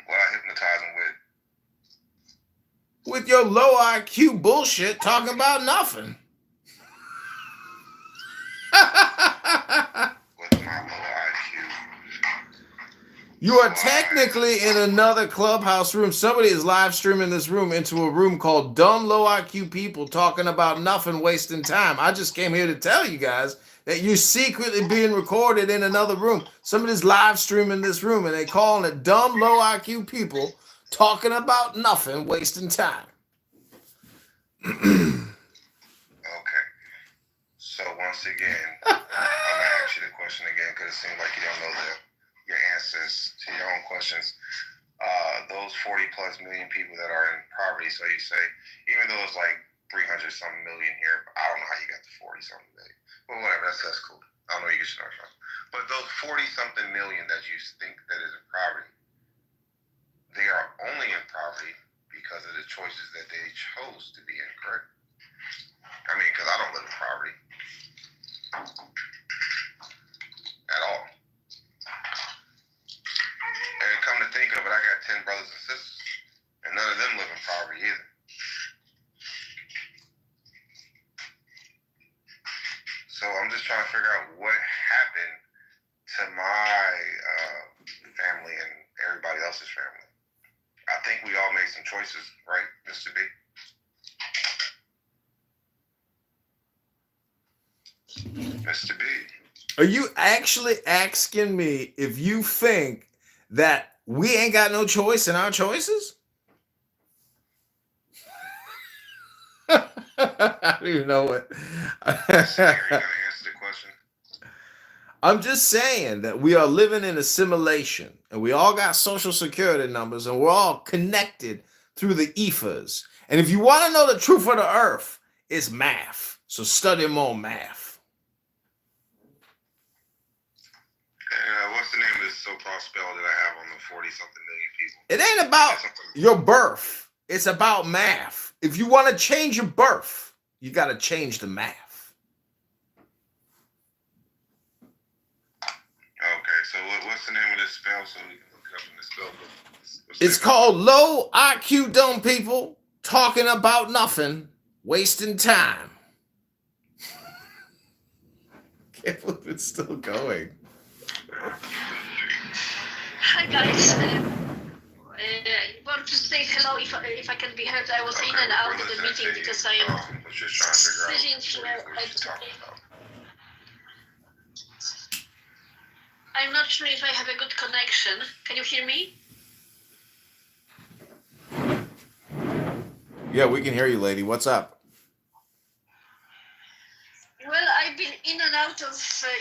I hypnotize them with? With your low IQ bullshit talking about nothing. With my low IQ. You are technically in another clubhouse room. Somebody is live streaming this room into a room called Dumb Low IQ People Talking About Nothing, Wasting Time. I just came here to tell you guys that you're secretly being recorded in another room. Somebody's live streaming this room and they calling it Dumb Low IQ People Talking About Nothing, Wasting Time. Okay. So once again, I'm gonna ask you the question again because it seems like you don't know your answers to your own questions. Those 40 plus million people that are in poverty, so you say, even though it's like 300 something million here, I don't know how you got the 40 something million. But whatever, that's cool. I don't know where you get your number from. But those 40 something million that you think that is in poverty, they are only in poverty because of the choices that they chose to be in, correct? I mean, because I don't live in poverty at all. And come to think of it, I got 10 brothers and sisters, and none of them live in poverty either. So I'm just trying to figure out what happened to my family and everybody else's family. I think we all made some choices, right, Mr. B? Mr. B. Are you actually asking me if you think that we ain't got no choice in our choices? I don't even know what. I'm just saying that we are living in a simulation and we all got social security numbers and we're all connected through the ethers. And if you want to know the truth of the earth, it's math. So study more math. What's the name of this so-called spell that I have on the 40-something million people? It ain't about your birth. It's about math. If you want to change your birth, you got to change the math. Okay, so what's the name of this spell so we can look it up in the spell book? It's called Low IQ Dumb People Talking About Nothing, Wasting Time. Can't believe it's still going. Hi guys, want to say hello if I can be heard. I was in and out of the meeting because I am sitting here I'm not sure if I have a good connection. Can you hear me? Yeah, we can hear you, lady. What's up? Well, I've been in and out of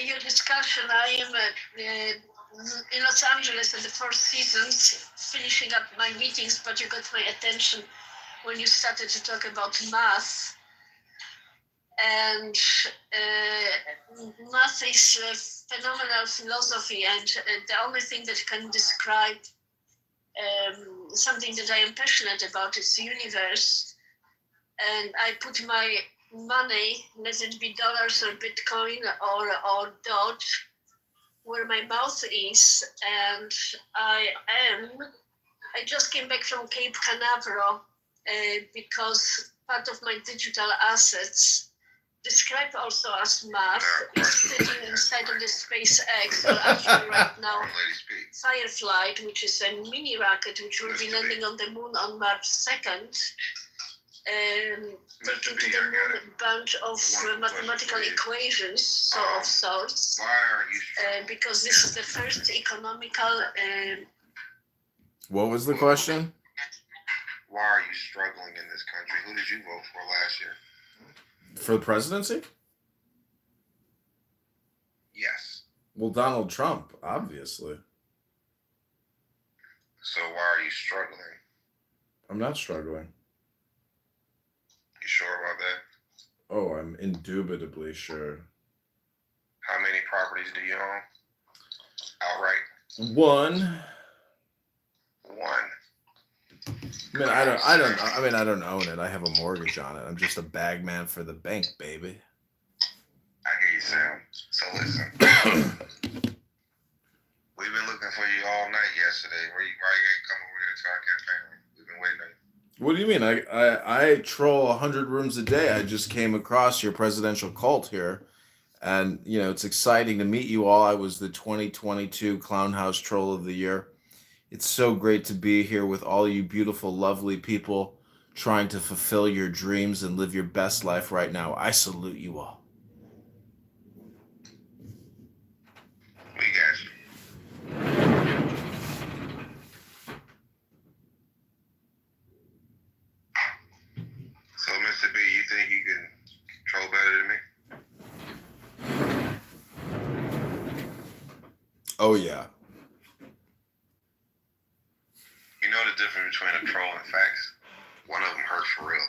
your discussion. I am in Los Angeles at the Four Seasons, finishing up my meetings, but you got my attention when you started to talk about math. And math is a phenomenal philosophy, and the only thing that can describe something that I am passionate about is the universe. And I put my money, let it be dollars or Bitcoin or Doge, where my mouth is. And I just came back from Cape Canaveral because part of my digital assets described also as math, is sitting inside of the SpaceX, or actually right now, Firefly, which is a mini rocket which will be landing on the moon on March 2nd. Taking to the moon a bunch of mathematical equations, of sorts, because this is the first economical. What was the question? Why are you struggling in this country? Who did you vote for last year? For the presidency? Yes. Well, Donald Trump, obviously. So why are you struggling? I'm not struggling. You sure about that? Oh, I'm indubitably sure. How many properties do you own? Outright? One. I don't own it. I have a mortgage on it. I'm just a bag man for the bank, baby. I hear you, Sam. So listen. We've been looking for you all night yesterday. Why you ain't come over here to our campaign? We've been waiting on you. What do you mean? I troll 100 rooms a day. I just came across your presidential cult here. And, it's exciting to meet you all. I was the 2022 Clown House Troll of the Year. It's so great to be here with all you beautiful, lovely people trying to fulfill your dreams and live your best life right now. I salute you all. We got you. So, Mr. B, you think you can troll better than me? Oh, yeah. You know the difference between a troll and facts? One of them hurts for real.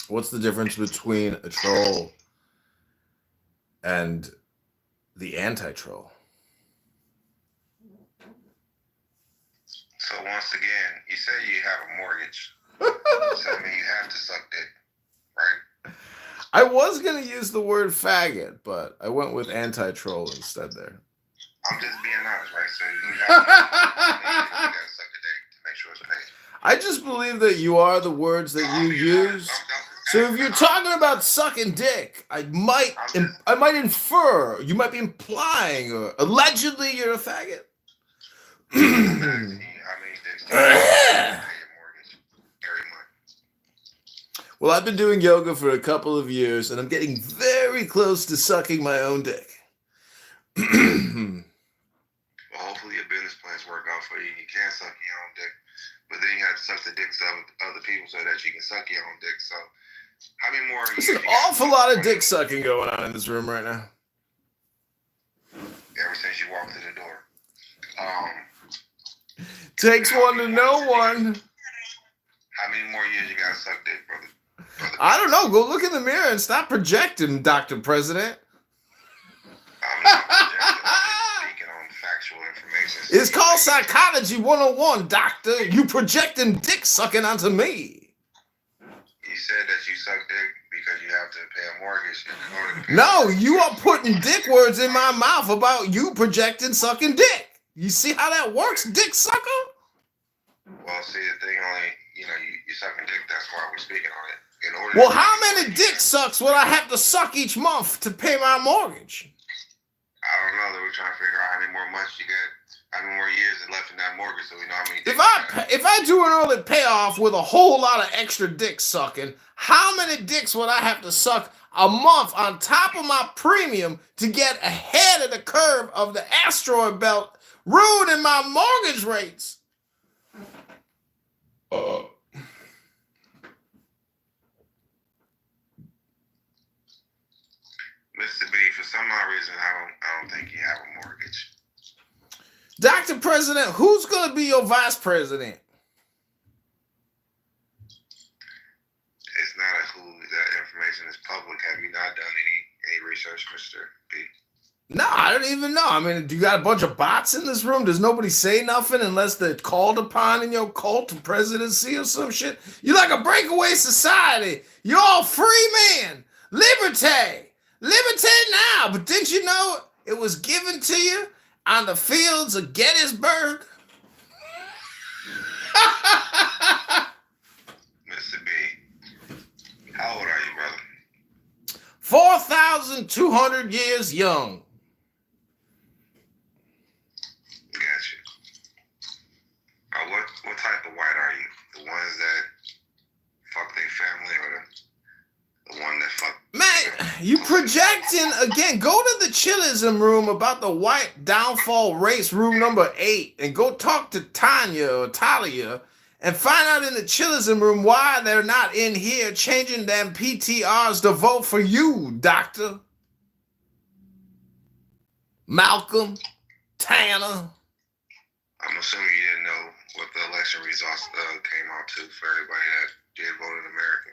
What's the difference between a troll and the anti-troll? So once again, you say you have a mortgage. So I mean you have to suck dick, right? I was going to use the word faggot, but I went with anti-troll instead there. I'm just being honest, right? So you gotta suck a dick to make sure it's paid. I just believe that you are the words that you use. So if you're talking about sucking dick, I might infer, you might be implying, or allegedly you're a faggot. Well, I've been doing yoga for a couple of years, and I'm getting very close to sucking my own dick. Well, hopefully your business plans work out for you. You can suck your own dick, but then you have to suck the dicks of other people so that you can suck your own dick. So, how many more? There's an awful lot of dick sucking going on in this room right now. Ever since you walked through the door. Takes one to know one. How many more years you gotta suck dick, brother? I don't know. Go look in the mirror and stop projecting, Dr. President. I'm not projecting. I'm speaking on factual information. It's called Psychology 101, Doctor. You projecting dick sucking onto me. You said that you suck dick because you have to pay a mortgage. In order to pay No, you are putting dick words in my mouth about you projecting sucking dick. You see how that works, dick sucker? Well, see, the thing only, you're sucking dick. That's why we're speaking on it. Well, how many dick sucks would I have to suck each month to pay my mortgage? I don't know. We're trying to figure out how many more months you got, how many more years is left in that mortgage, so we know how many. If I do an early payoff with a whole lot of extra dick sucking, how many dicks would I have to suck a month on top of my premium to get ahead of the curve of the asteroid belt, ruining my mortgage rates? Mr. B, for some odd reason, I don't think you have a mortgage. Dr. President, who's going to be your vice president? It's not a who. That information is public. Have you not done any research, Mr. B? No, I don't even know. I mean, do you got a bunch of bots in this room? Does nobody say nothing unless they're called upon in your cult to presidency or some shit? You're like a breakaway society. You're all free man. Liberty. Liberty now. But didn't you know it was given to you on the fields of Gettysburg? Mr. B, 4,200 years young. Gotcha. What type of white are you? The ones that fuck their family, or the one that fuck? Man, you projecting again. Go to the chillism room about the white downfall race, room number 8, and go talk to Tanya or Talia and find out in the chillism room why they're not in here changing them PTRs to vote for you, Doctor Malcolm Tanner. I'm assuming you didn't know what the election results came out to for everybody that did vote in America.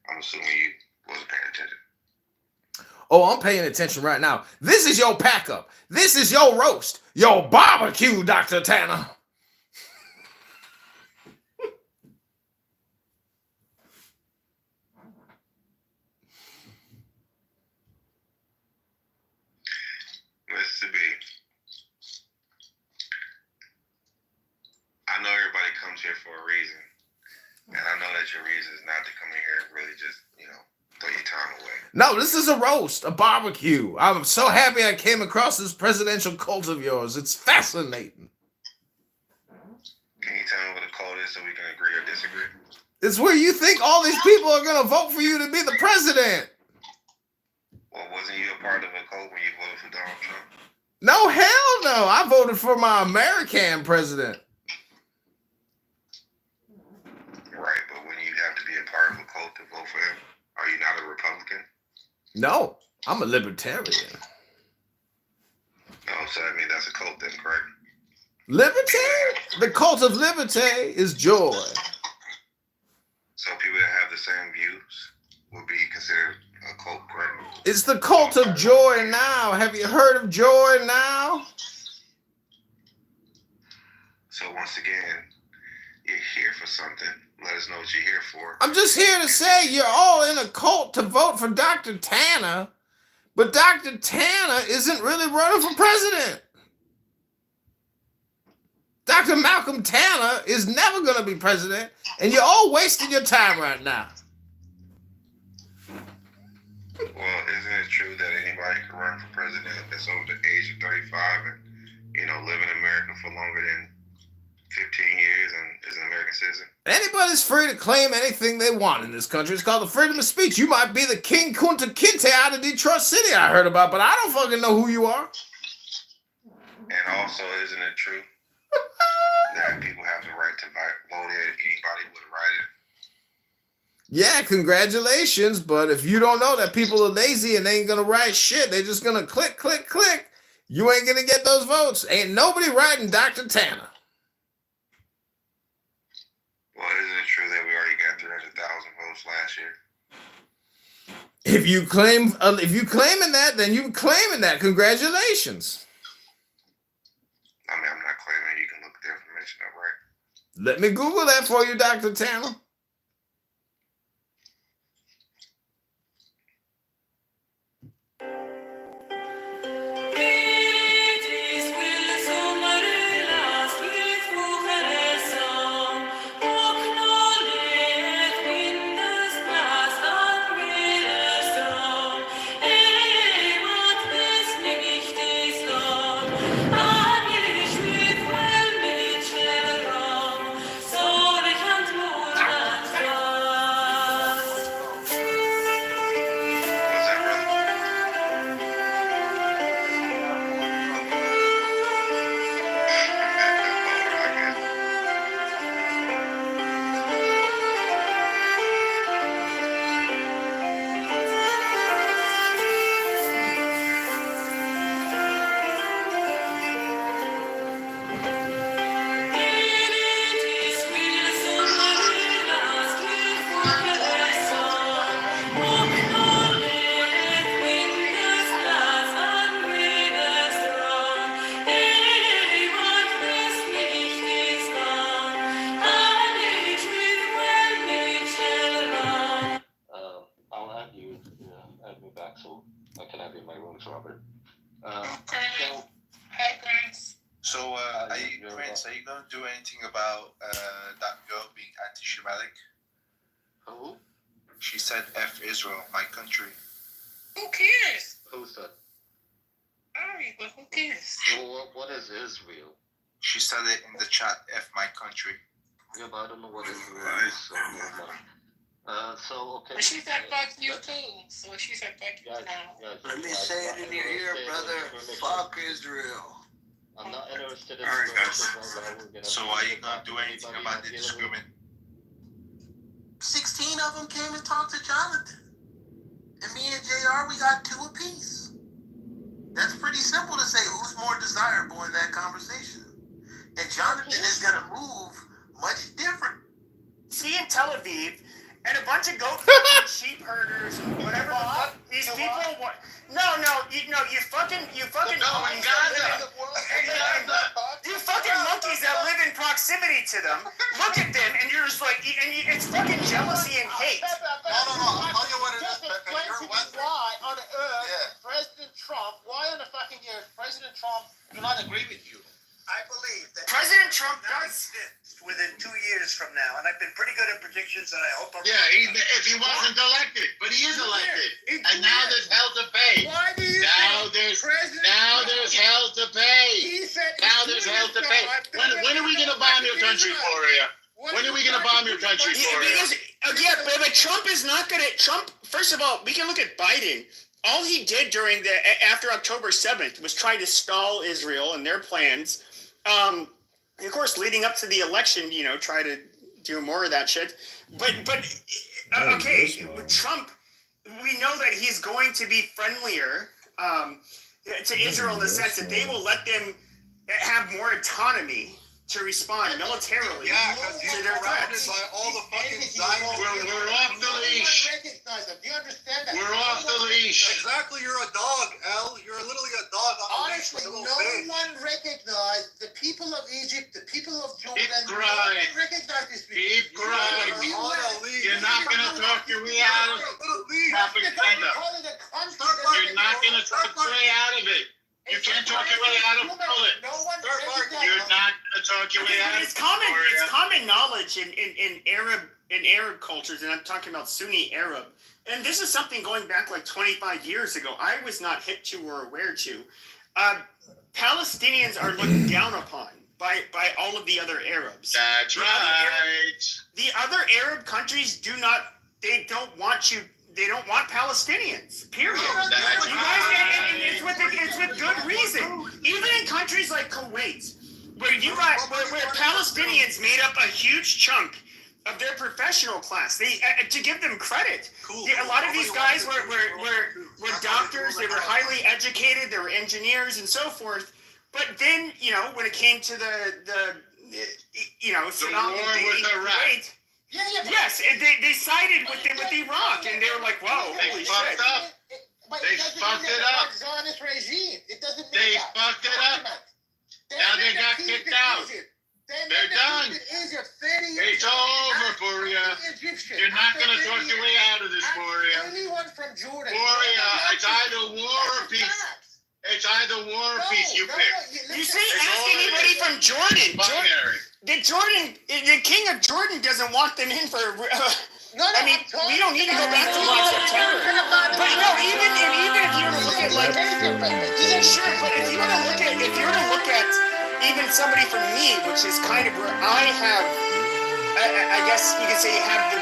I'm assuming you wasn't paying attention. Oh, I'm paying attention right now. This is your pack up. This is your roast. Your barbecue, Dr. Tanner. Mr. B, I know everybody comes here for a reason. And I know that your reason is not to come in here and really just, throw your time away. No, this is a roast, a barbecue. I'm so happy I came across this presidential cult of yours. It's fascinating. Can you tell me what a cult is so we can agree or disagree? It's where you think all these people are going to vote for you to be the president. Well, wasn't you a part of a cult when you voted for Donald Trump? No, hell no. I voted for my American president. Right, but when you have to be a part of a cult to vote for him, are you not a Republican? No, I'm a libertarian. Oh, so that means that's a cult then, correct? Liberty? The cult of liberty is joy. So people that have the same views would be considered a cult, correct? It's the cult of joy now. Have you heard of joy now? So once again, you're here for something. Let us know what you're here for. I'm just here to say you're all in a cult to vote for Dr. Tanner, but Dr. Tanner isn't really running for president. Dr. Malcolm Tanner is never going to be president, and you're all wasting your time right now. Well, isn't it true that anybody can run for president that's over the age of 35 and, live in America for longer than 15 years and is an American citizen? Anybody's free to claim anything they want in this country. It's called the freedom of speech. You might be the King Kunta Kinte out of Detroit City I heard about, but I don't fucking know who you are. And also, isn't it true that people have the right to vote in anybody with a write-in? Yeah, congratulations, but if you don't know that people are lazy and they ain't gonna write shit, they're just gonna click, click, click, you ain't gonna get those votes. Ain't nobody writing Dr. Tanner. Well, isn't it true that we already got 300,000 votes last year? If you claiming that, then you claiming that. Congratulations. I mean, I'm not claiming. You can look the information up, right? Let me Google that for you, Dr. Tanner. Prince, are you going to do anything about that girl being anti-Semitic? Who? She said F Israel, my country. Who cares? Who said? Alright, but who cares? Well, what is Israel? She said it in the chat, F my country. Yeah, but I don't know what Israel is, so never mind. Okay. But she said fuck you too. So she said fuck you Guys, now. Let me say it in your ear, brother. Fuck Israel. I'm not interested in Alright, guys. discrimination. So are you gonna do anything about the discrimination? 16 of them came and talked to Jonathan. And me and JR, we got 2 apiece. That's pretty simple to say who's more desirable in that conversation. And Jonathan is going to move much different. See in Tel Aviv, and a bunch of goat fucking sheep herders, whatever the fuck these people want. No, you fucking. No, in Gaza. You fucking monkeys that live in proximity to them. Look at them, and you're just like, it's fucking jealousy and hate. No, I'll tell you what it is, Pepe. You're Western. Why on earth President Trump, why on the fucking earth President Trump do not agree with you? I believe that President Trump does within 2 years from now, and I've been pretty good at predictions, and I hope I'm if he wasn't elected, but he is elected, and now there's hell to pay. Why do you Now think there's President there's hell to pay. He said Now there's hell to pay. When are we gonna bomb your country, Gloria? When are we gonna bomb your country, Gloria? But Trump is not gonna. Trump. First of all, we can look at Biden. All he did during after October 7th was try to stall Israel and their plans. And of course, leading up to the election, try to do more of that shit. But okay, with Trump, we know that he's going to be friendlier to Israel in the sense that they will let them have more autonomy to respond militarily to their threats. By all the fucking Zionists. We're off the leash. Do you understand that? We're off the leash. Exactly, you're a dog, Al. You're literally a dog on a leash Honestly, with a no little fish. one recognized the people of Egypt, the people of Jordan. Keep No crying. one recognized these people. Keep crying. You On were- a leash. You're not gonna talk your way out of propaganda. You're not gonna talk your way out of it. You can't talk your way out of bullet. No one You're not gonna talk your way out of It's common knowledge in Arab cultures, and I'm talking about Sunni Arab. And this is something going back like 25 years ago. I was not hip to or aware to. Palestinians are looked down upon by all of the other Arabs. That's right. The other Arab countries don't want Palestinians. Period. That's You guys, and it's with good reason. Even in countries like Kuwait, where Palestinians made up a huge chunk of their professional class. They to give them credit. A lot of these guys were doctors. They were highly educated. They were engineers and so forth. But then when it came to the Saddam war with Iraq. Yes, they sided with Iraq, and they were like, "Whoa, holy shit!" Fucked up. They fucked it up. Zionist regime. It doesn't mean They that. fucked it up. Now they got kicked out. They're done. It's over, Furia. You're not gonna talk your way out of this, Furia. Anyone from Jordan. Furia, it's either war or peace. It's either war or peace. You pick. You see, ask anybody from Jordan. Binary. The king of Jordan doesn't want them in for. I mean, we don't need to go back to like September. But no, even if you were to look at like, sure, but if you were to look at even somebody from me, which is kind of where I have, I guess you could say, have the.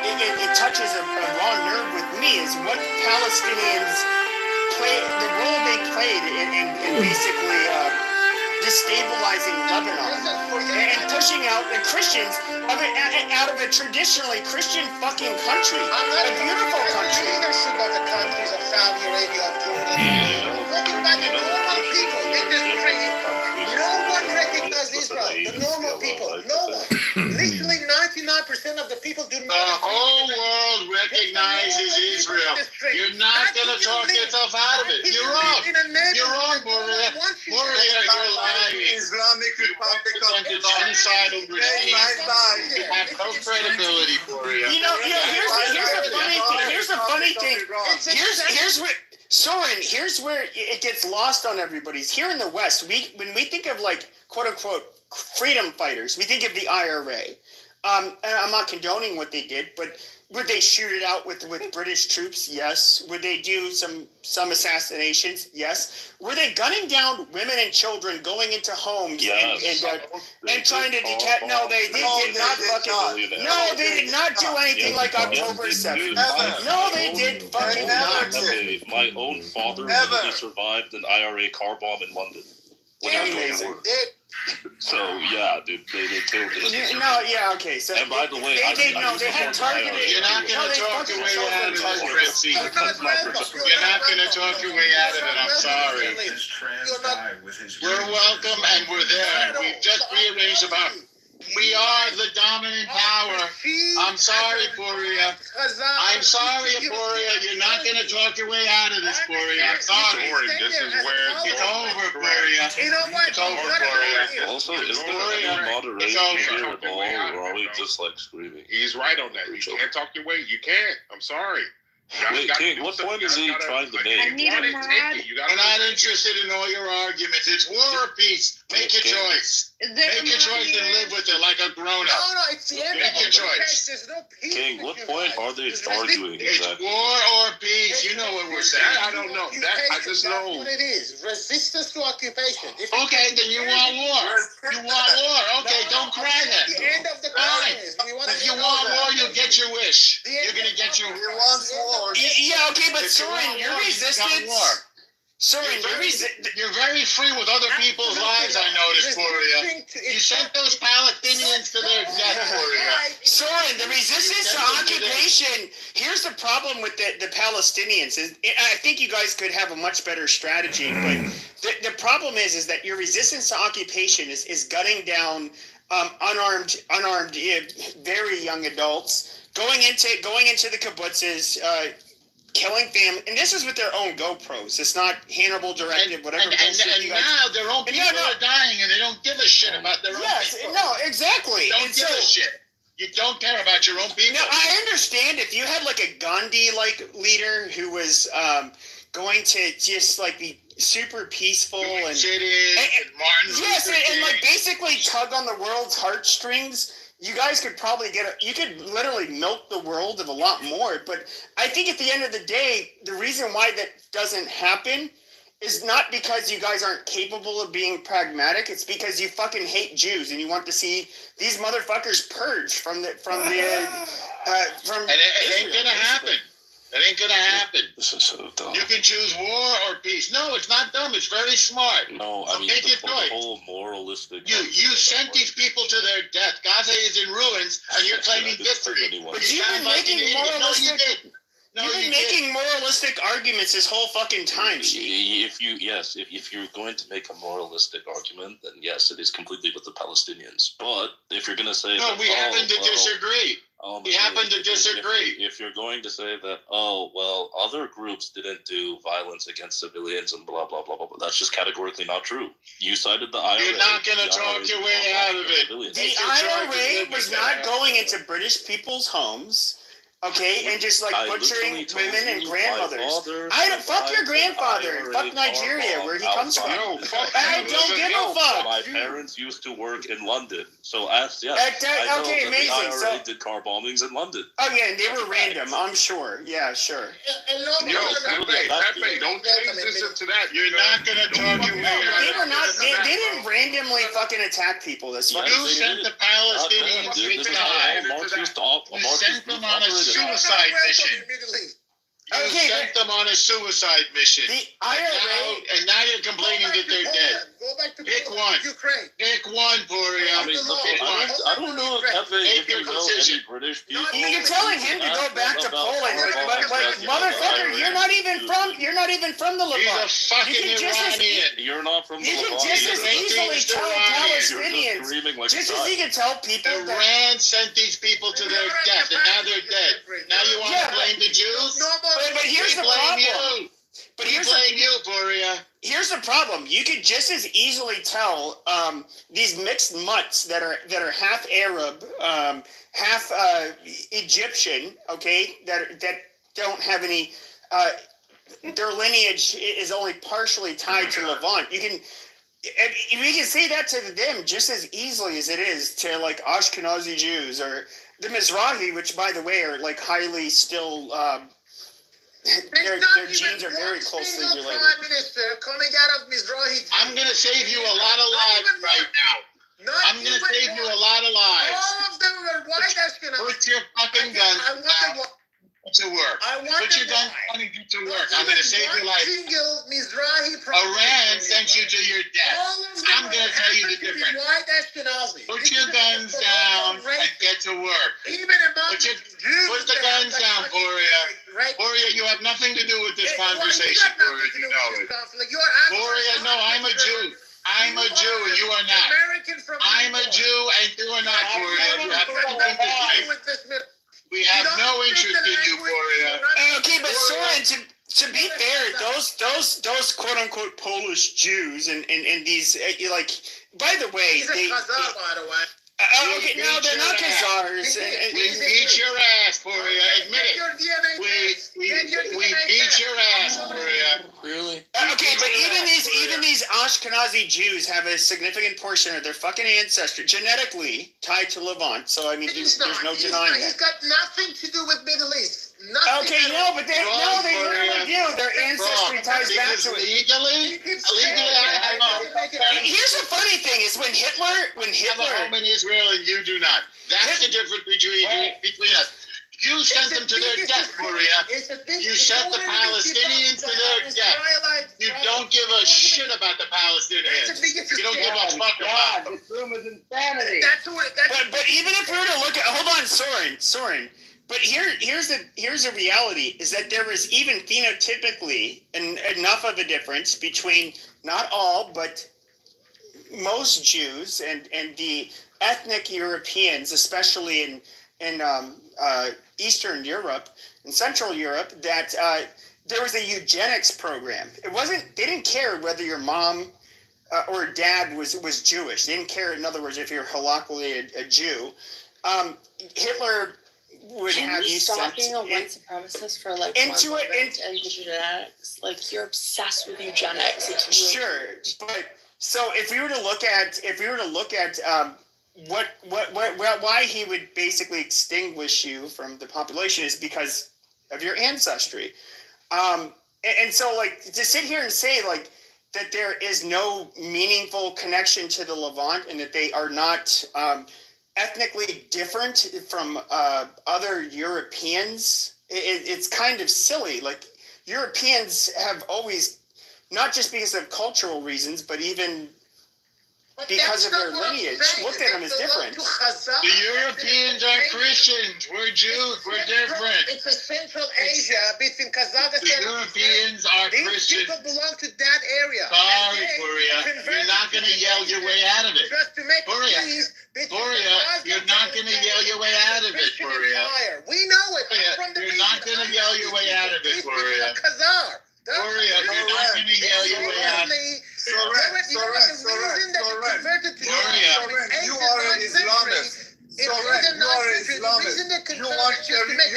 It touches a raw nerve with me is what Palestinians play, the role they played in basically destabilizing Lebanon and pushing out the Christians out of a traditionally Christian fucking country, a beautiful country. Leadership of the countries of Saudi Arabia and Jordan. Looking back at normal people in this country, no one recognizes Israel. The normal people, no one. Literally 99% of the people do not. The whole world recognizes Israel. You're not gonna talk yourself out of it. You're wrong. You're wrong, Moria. Moria, you're lying. Islamic Republic of Genocidal regime. You have no credibility, Moria. Here's the funny thing. Here's what. Soren, here's where it gets lost on everybody's. Here in the West, when we think of like quote unquote freedom fighters, we think of the IRA. And I'm not condoning what they did, but would they shoot it out with British troops? Yes. Would they do some assassinations? Yes. Were they gunning down women and children, going into homes and trying to decapitate? No, they did not fucking. No, they did not do anything like October 7th. No, they did fucking not. My own father literally survived an IRA car bomb in London. When he was going to work. So yeah, dude, they killed it. No, yeah, okay. So and by the way, they had targeted. You're not going to talk your way out of this, Fritzy. You're not going to talk your way out of it. I'm sorry. We're welcome and we're there. We've just rearranged about. We are the dominant power. I'm sorry, Poria. I'm sorry, Poria. You're not going to talk your way out of this, Poria. I'm sorry. This is where it's over, Poria. You know what? It's over, Poria. Also, is there any moderation here at all, or are we just like screaming? He's right on that. You can't talk your way. You can't. I'm sorry. Wait, King, what point is he trying to make? We're not interested in all your arguments. It's war or peace. Make your choice. Make your choice and live with it like a grown-up. No, it's the end. Make your choice. There's no peace. King, what point are they arguing? It's war or peace. You know what we're saying. I don't know. I just know. That's what it is. Resistance to occupation. Okay, then you want war. You want war. Okay, don't cry then. The end of the crisis. If you want war, you'll get your wish. You're going to get your wish. He wants war. Yeah, okay, but Soren, your resistance. Soren, you're very free with other people's lives, I noticed, Poria. You sent those Palestinians to their death, Poria. Soren, the resistance to occupation. Here's the problem with the Palestinians. I think you guys could have a much better strategy, but the problem is that your resistance to occupation is gunning down unarmed, very young adults, going into the kibbutzes, killing family, and this is with their own GoPros. It's not Hannibal directed, whatever. And now their own people are dying, and they don't give a shit about their own people. No, exactly. Don't give a shit. You don't care about your own people. Now, I understand if you had like a Gandhi-like leader who was going to just like be super peaceful and Martin and like basically tug on the world's heartstrings. You guys could probably you could literally milk the world of a lot more. But I think at the end of the day, the reason why that doesn't happen is not because you guys aren't capable of being pragmatic. It's because you fucking hate Jews and you want to see these motherfuckers purged from. And it ain't gonna happen. It ain't gonna happen. This is so dumb. You can choose war or peace. No, it's not dumb. It's very smart. No, I mean the whole moralistic. You sent these people to their death. Gaza is in ruins, and you're claiming victory. But you've been making moralistic. You've been making moralistic arguments this whole fucking time. If you're going to make a moralistic argument, then yes, it is completely with the Palestinians. But if you're going to say we happen to disagree. We happen to disagree. If you're going to say that, other groups didn't do violence against civilians and blah, blah, blah, blah, blah, that's just categorically not true. You cited the IRA. You're not going to talk your way out of it. The IRA was not going into British people's homes. Okay, and just like butchering women and grandmothers. Fuck your grandfather. Fuck Nigeria, where he comes from. I don't give a fuck. My parents used to work in London, so amazing. The IRA did car bombings in London. Oh yeah, and they were random. I'm sure. Yeah, sure. Pepe, don't change this into that. You're not gonna talk your way out. They were not. They didn't randomly fucking attack people. That's fucking. You sent the Palestinians to die. You sent them on a suicide mission. You sent them on a suicide mission. The IRA. And now you're complaining that they're dead. Pick one. Ukraine. Pick one, Poria. I don't know if you know any British people. You're telling him to go back to Poland, but motherfucker, you're not even from the Levant. He's a fucking Iranian. You're not from the Levant. You can just as easily tell Palestinians. Just as you can tell people. Iran sent these people to their death, and now they're dead. Now you want to blame the Jews? But here's the problem. But here's you, Poria. Here's the problem. You could just as easily tell these mixed mutts that are half Arab, half Egyptian, okay, that don't have any. Their lineage is only partially tied to Levant. we can say that to them just as easily as it is to like Ashkenazi Jews or the Mizrahi, which by the way are like highly still. Their genes are very closely related. Prime Minister coming out of Mizrahi. I'm going to save you a lot of lives right now. I'm going to save you a lot of lives. All of them were white Ashkenazi. Put your fucking guns down. To work. Put your guns down and get to work. I'm going to save your life. Iran sent you to your death. I'm going to tell you the difference. Put your guns down and get to work. Put the guns down, Boria. Boria, you have nothing to do with this conversation, Boria. You know it. Boria, no, I'm a Jew. I'm a Jew and you are not. I'm a Jew and you are not, Boria. You have nothing to do with this. We have no interest in you, Boria. Okay, but Soren, to be fair, those quote unquote Polish Jews and these like, by the way, they. By the way. Okay, no, they're not Khazars. We beat your ass, Boria. Admit it. We beat your ass, Boria. Really? Okay, but even these Ashkenazi Jews have a significant portion of their fucking ancestry genetically tied to Levant. So I mean, there's no denying that. He's got nothing to do with Middle East. Nothing. Okay, no, but they really do. Their ancestry ties back to it. Legally, I know. Here's the funny thing: is when Hitler have a home in Israel and you do not. That's the difference between us. You sent them to their death, Korea. You sent the Palestinians to their death. You don't give a shit about the Palestinians. You don't give a fuck about them. This room is insanity. But even if we were to look at, hold on, Soren. But here's the reality is that there is even phenotypically enough of a difference between not all but most Jews and the ethnic Europeans, especially in Eastern Europe and Central Europe, that there was a eugenics program. They didn't care whether your mom or dad was Jewish. They didn't care, in other words, if you're halakhically a Jew. Hitler would have you stalking a white supremacist for like into it and the genetics. Like you're obsessed with eugenics. Sure, but so if we were to look at why he would basically extinguish you from the population is because of your ancestry, and so like to sit here and say like that there is no meaningful connection to the Levant and that they are not ethnically different from other Europeans, it's kind of silly. Like Europeans have always, not just because of cultural reasons, but even because of their lineage, looked at them as different. The Europeans are Christians. We're Jews. We're different. It's a Central Asia between Kazakhstan. The Europeans are Christians. These people belong to that area. Sorry, Korea. You're not going to yell your way out of it. Korea, you're not going to yell your way out of it, Korea. We know it. You're not going to yell your way out of it, Korea. Korea, you're not going to yell your way out of it. You are an Islamist. You want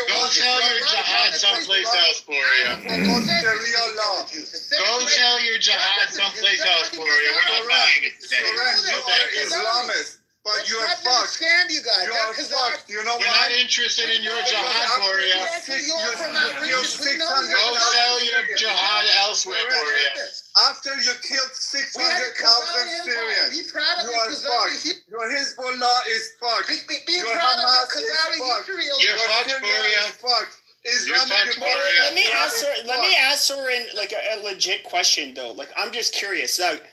go tell your jihad someplace else, Korea. Go Sharia law. Go tell your jihad someplace else, Korea. We're not buying it today. You are Islamist. But you are fucked. You guys. You are fucked. You know We're not interested in your jihad, Korea. You're 600,000. Go sell your jihad elsewhere, Korea. After you killed 600,000 Syrians, you are fucked. Your Hezbollah is fucked. Your Hamas is fucked. You're fucked, Korea. Let me ask Soren like a legit question though. Like I'm just curious. Like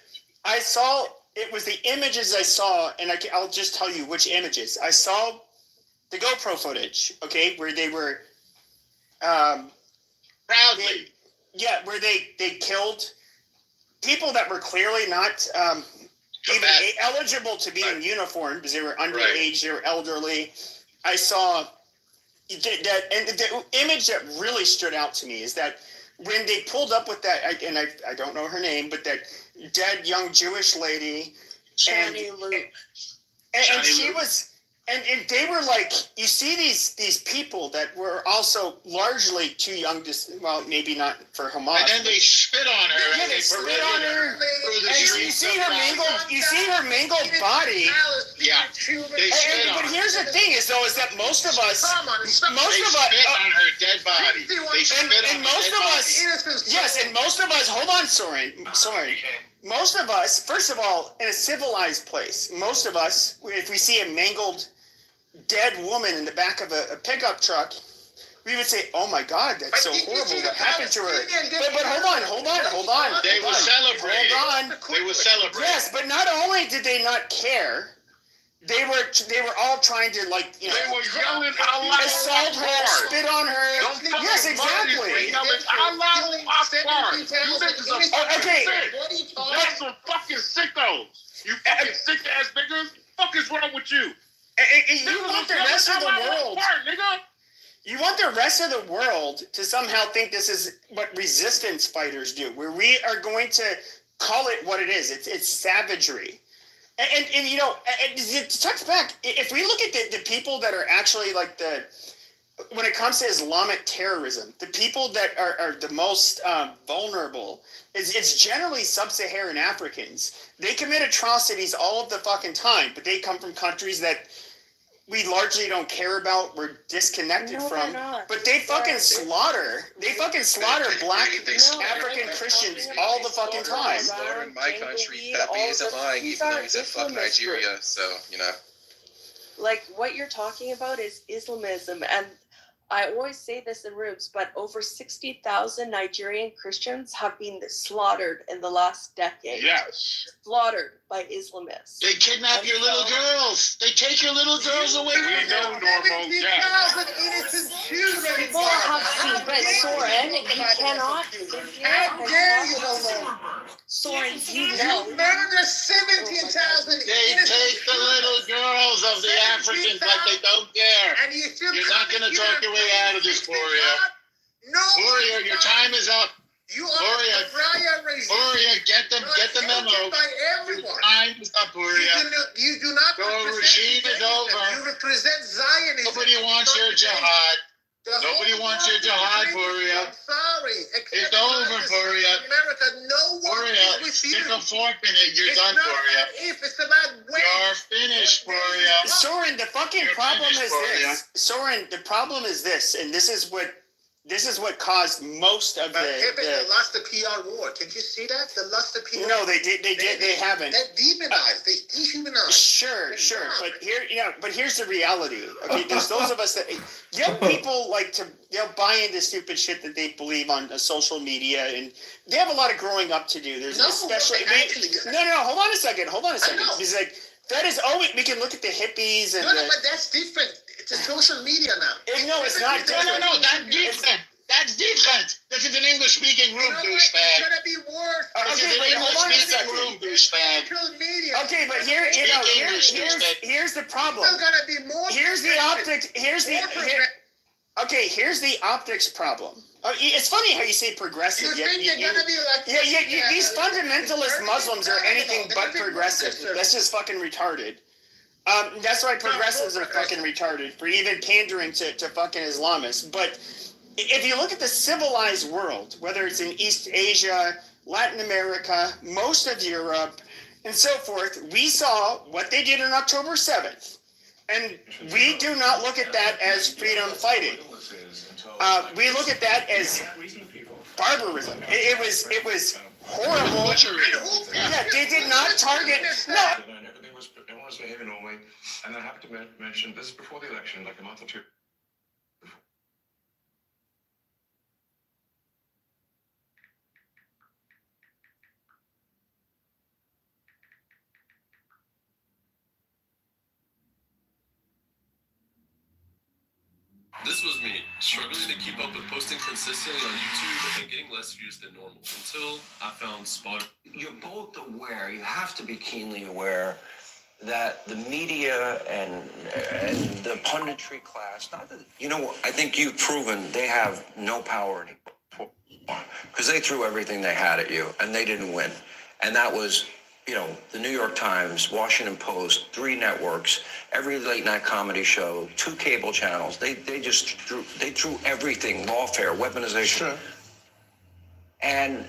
I saw. It was the images I saw, and I'll just tell you which images. I saw the GoPro footage, okay, where they were proudly. Where they killed people that were clearly not even eligible to be in uniform because they were underage, they were elderly. I saw that, and the image that really stood out to me is that when they pulled up with that, I don't know her name, but that dead young Jewish lady, and she was And they were like, you see these people that were also largely too young to, well, maybe not for Hamas. And then they spit on her. Yeah, they spit on her. And you see her mangled body. Yeah, they spit on her. But here's the thing is that most of us, They spit on her dead body. They spit on her dead body. Yes, and most of us, hold on, Soren. Most of us, first of all, in a civilized place, most of us, if we see a mangled dead woman in the back of a pickup truck, we would say, "Oh my God, that's so horrible! What happened to her?" But hold on. They were celebrating. Hold on. They were celebrating. Yes, but not only did they not care, they were all trying to, like, you know, They were yelling Allah assault her, spit on her. Yes, exactly. Yelling Allah Akbar. You niggas are Okay. sick. Y'all some fucking sickos. You fucking sick ass niggas. Fuck is wrong with you? You want the rest of the world. You want the rest of the world to somehow think this is what resistance fighters do, where we are going to call it what it is. It's savagery. And you know, it touch back. If we look at the people that are actually like when it comes to Islamic terrorism, the people that are the most vulnerable it's generally sub-Saharan Africans. They commit atrocities all of the fucking time, but they come from countries that we largely don't care about. We're disconnected from. But they fucking slaughter. They fucking slaughter black African Christians all the fucking time. In my country, Pepe isn't lying, even though he said fuck Nigeria. So, you know. Like, what you're talking about is Islamism, and I always say this in rooms, but over 60,000 Nigerian Christians have been slaughtered in the last decade. Yes. Slaughtered by Islamists. They kidnap your little girls. They take your little girls away from you. We know normal death. People have seen, but Soren, you cannot. How dare you, no Soren, you know. You murder 17,000 They take the little girls of the Africans like they don't care. And You're not going to talk your way out of this, Gloria. No. Gloria, your time is up. You are a pariah regime. Gloria, get the memo. By everyone. Your time is up, Gloria. You do not. The regime is over. You represent Zionism. Nobody wants your jihad. Nobody wants your jihad, Gloria. I'm sorry. It's over, Gloria. America, no one Gloria, is with stick you. a fork in it. You're It's done, not Gloria. about if, it's about when. You're finished, Gloria. Soren, the fucking problem is Gloria. this. Soren, the problem is this, and this is what caused most of They the lost the PR war. Can you see that? They lost the PR. No, they haven't. They demonized. They dehumanized. Sure. But here's the reality. Okay, there's those of us that young people like to buy into stupid shit that they believe on social media, and they have a lot of growing up to do. There's especially no. Hold on a second. It's like that is always we can look at the hippies and but that's different. It's a social media now. No, it's not different. No, that's different. That's different. This is an English-speaking room, douchebag. It's gonna be worse. This is an English-speaking room, douchebag. Media. Okay, but here's the problem. It's gonna be more. Here's the optics. Here's the optics problem. It's funny how you say progressive. You think you're gonna be like these fundamentalist Muslims are anything but progressive. That's just fucking retarded. That's why progressives are fucking retarded for even pandering to fucking Islamists. But if you look at the civilized world, whether it's in East Asia, Latin America, most of Europe, and so forth, we saw what they did on October 7th. And we do not look at that as freedom fighting. We look at that as barbarism. It was horrible. Yeah, they did not target. No. Everyone was behaving normally, and I have to mention this is before the election, like a month or two. This was me, struggling to keep up with posting consistently on YouTube and getting less views than normal until I found Spot. You're both aware, you have to be keenly aware that the media and the punditry class, not that, I think you've proven they have no power anymore because they threw everything they had at you and they didn't win. And that was the New York Times, Washington Post, 3 networks, every late night comedy show, 2 cable channels. They threw everything, lawfare, weaponization. Sure. And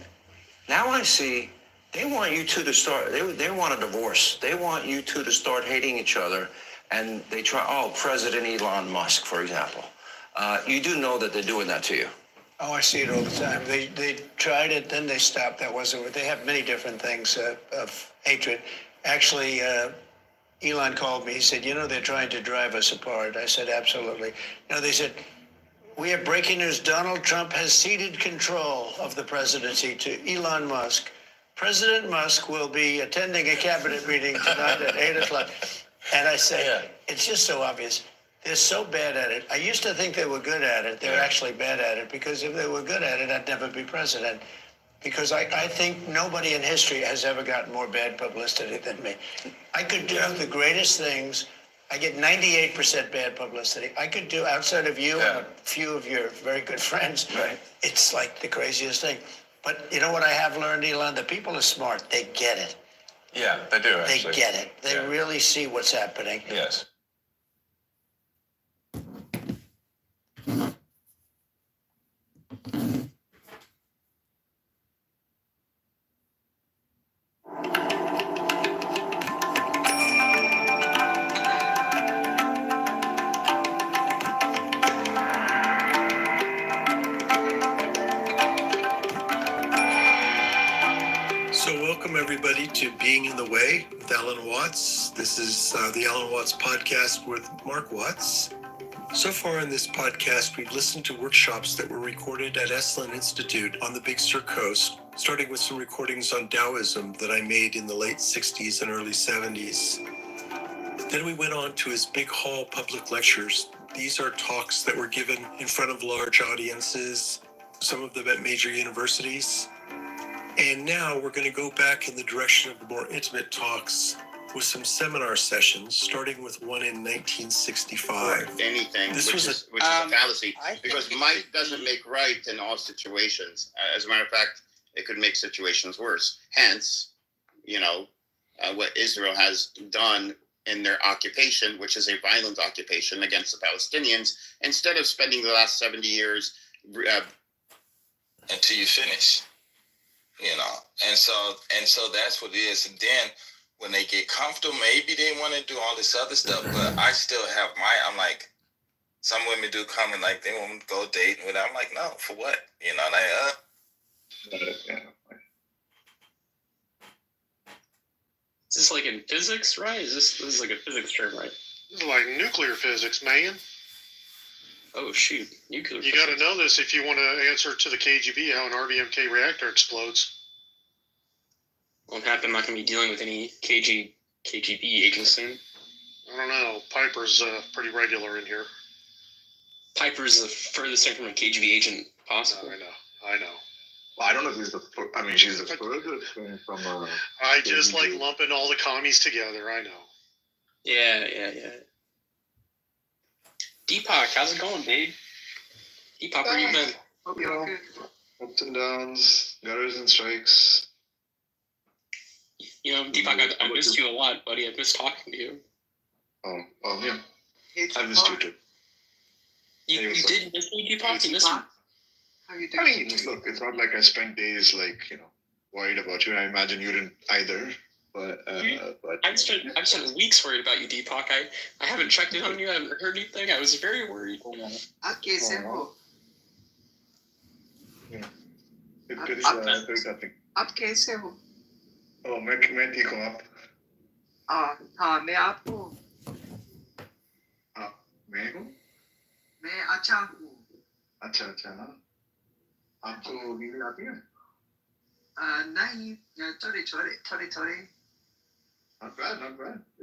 now I see they want you two to start, they want a divorce. They want you two to start hating each other. And they try, President Elon Musk, for example. You do know that they're doing that to you. Oh, I see it all the time. They tried it, then they stopped. That wasn't what they have many different things of hatred. Actually, Elon called me. He said, they're trying to drive us apart. I said, absolutely. They said, we have breaking news. Donald Trump has ceded control of the presidency to Elon Musk. President Musk will be attending a cabinet meeting tonight at 8 o'clock. And I say, it's just so obvious. They're so bad at it. I used to think they were good at it. They're actually bad at it, because if they were good at it, I'd never be president. Because I think nobody in history has ever gotten more bad publicity than me. I could do the greatest things. I get 98% bad publicity. I could do, outside of you and a few of your very good friends, it's like the craziest thing. But you know what I have learned, Elon? The people are smart. They get it. Yeah, they do, actually. They get it. They really see what's happening. Yes. So welcome everybody to Being in the Way with Alan Watts. This is the Alan Watts podcast with Mark Watts. So far in this podcast, we've listened to workshops that were recorded at Esalen Institute on the Big Sur Coast, starting with some recordings on Taoism that I made in the late 60s and early 70s. Then we went on to his Big Hall public lectures. These are talks that were given in front of large audiences, some of them at major universities. And now we're going to go back in the direction of the more intimate talks with some seminar sessions, starting with one in 1965. Anything, which is a fallacy, because might doesn't make right in all situations. As a matter of fact, it could make situations worse. Hence, what Israel has done in their occupation, which is a violent occupation against the Palestinians, instead of spending the last 70 years until you finish. And so that's what it is. And then when they get comfortable, maybe they want to do all this other stuff, but I still have I'm like, some women do come and like, they want to go date with. I'm like, no, for what? Is this like in physics, right? This is like a physics term, right? This is like nuclear physics, man. Oh, shoot. Nuclear You got to know this if you want to answer to the KGB how an RBMK reactor explodes. Well, I'm not going to be dealing with any KGB agents soon. I don't know. Piper's pretty regular in here. Piper's the furthest thing from a KGB agent possible. I know. Well, I don't know if she's the furthest thing from I just like lumping all the commies together. I know. Yeah. Deepak, how's it going, babe? Deepak, where you been? Ups and downs, gutters and strikes. Deepak, I missed you a lot, buddy. I missed talking to you. Oh, yeah. I missed you too. You did miss me, Deepak? You missed me? How you doing? I mean, look, it's not like I spent days worried about you. I imagine you didn't either. But I've spent weeks worried about you, Deepak. I haven't checked in on you. I haven't heard anything. I was very worried. Good, nothing. आप कैसे हो? मैं ठीक हूँ आप? हाँ मैं आपको. मैं हूँ? मैं अच्छा हूँ. अच्छा हाँ. आपको नींद आती है? नहीं थोड़ी. Not bad. Very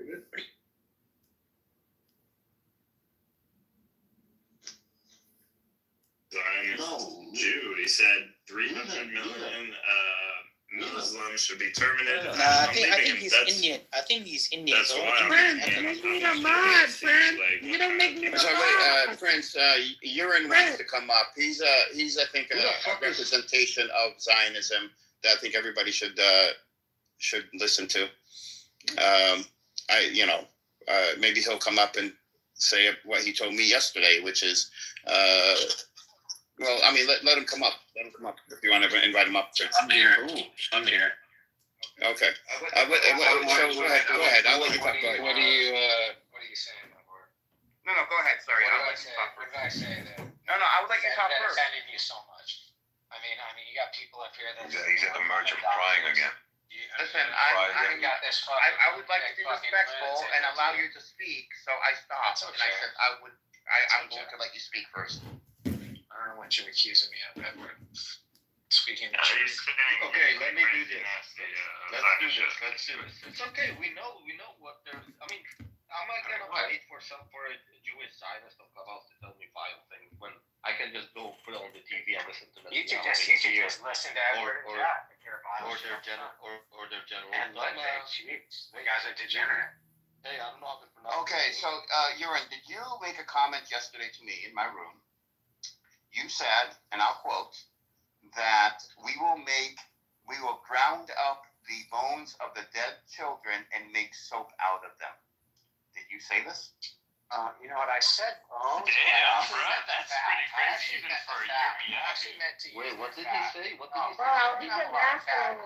good. Jew. He said 300 million Muslims should be terminated. I think he's Indian. That's why Make me a mod, friend. You don't make me a mod. Prince, Urine wants to come up. He's I think, a representation of Zionism that I think everybody should should listen to. Maybe he'll come up and say what he told me yesterday, which is, let him come up. Let him come up if you want to invite him up. I'm here. I'm here. Okay. Go ahead. I'll let you talk. Go ahead. What are you saying, my boy? No, go ahead. Sorry. What did I say that? No, I would like you to talk that first. offended you so much. I mean, you got people up here that. He's at the merge of crying again. Listen, I would like to be respectful and allow you to speak, so I stopped. And I said I'm going to let you speak first. I don't know what you're accusing me of, Edward. Speaking of okay, let me do this. Let's do this. It's okay. We know what there's. I mean, I'm not gonna wait for a Jewish Zionist of Clubhouse to tell me vile things when I can just go put it on the TV and listen to them. You should just listen to Edward and Jack if you're or their general. And the guy's a degenerate. Hey, I don't know how to pronounce. Okay, so Urin, did you make a comment yesterday to me in my room? You said, and I'll quote, that we will ground up the bones of the dead children and make soap out of them. Did you say this? You know what I said? Oh, damn, bro, that's pretty crazy even for a year. I actually meant to. Wait, what did he say? What did he say? Well,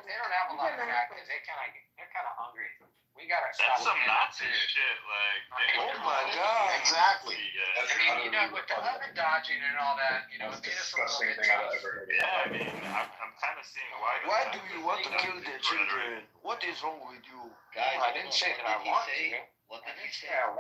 they don't have a lot of fat because they're kind of hungry. We gotta stop. That's some Nazi shit, like. Oh my god! Exactly. With the lemon dodging and all that, it's Disgusting thing I've ever heard. Yeah, I'm kind of seeing why. Why do you want to kill the children? What is wrong with you? Guys, I didn't say that I want to. What did he say? I want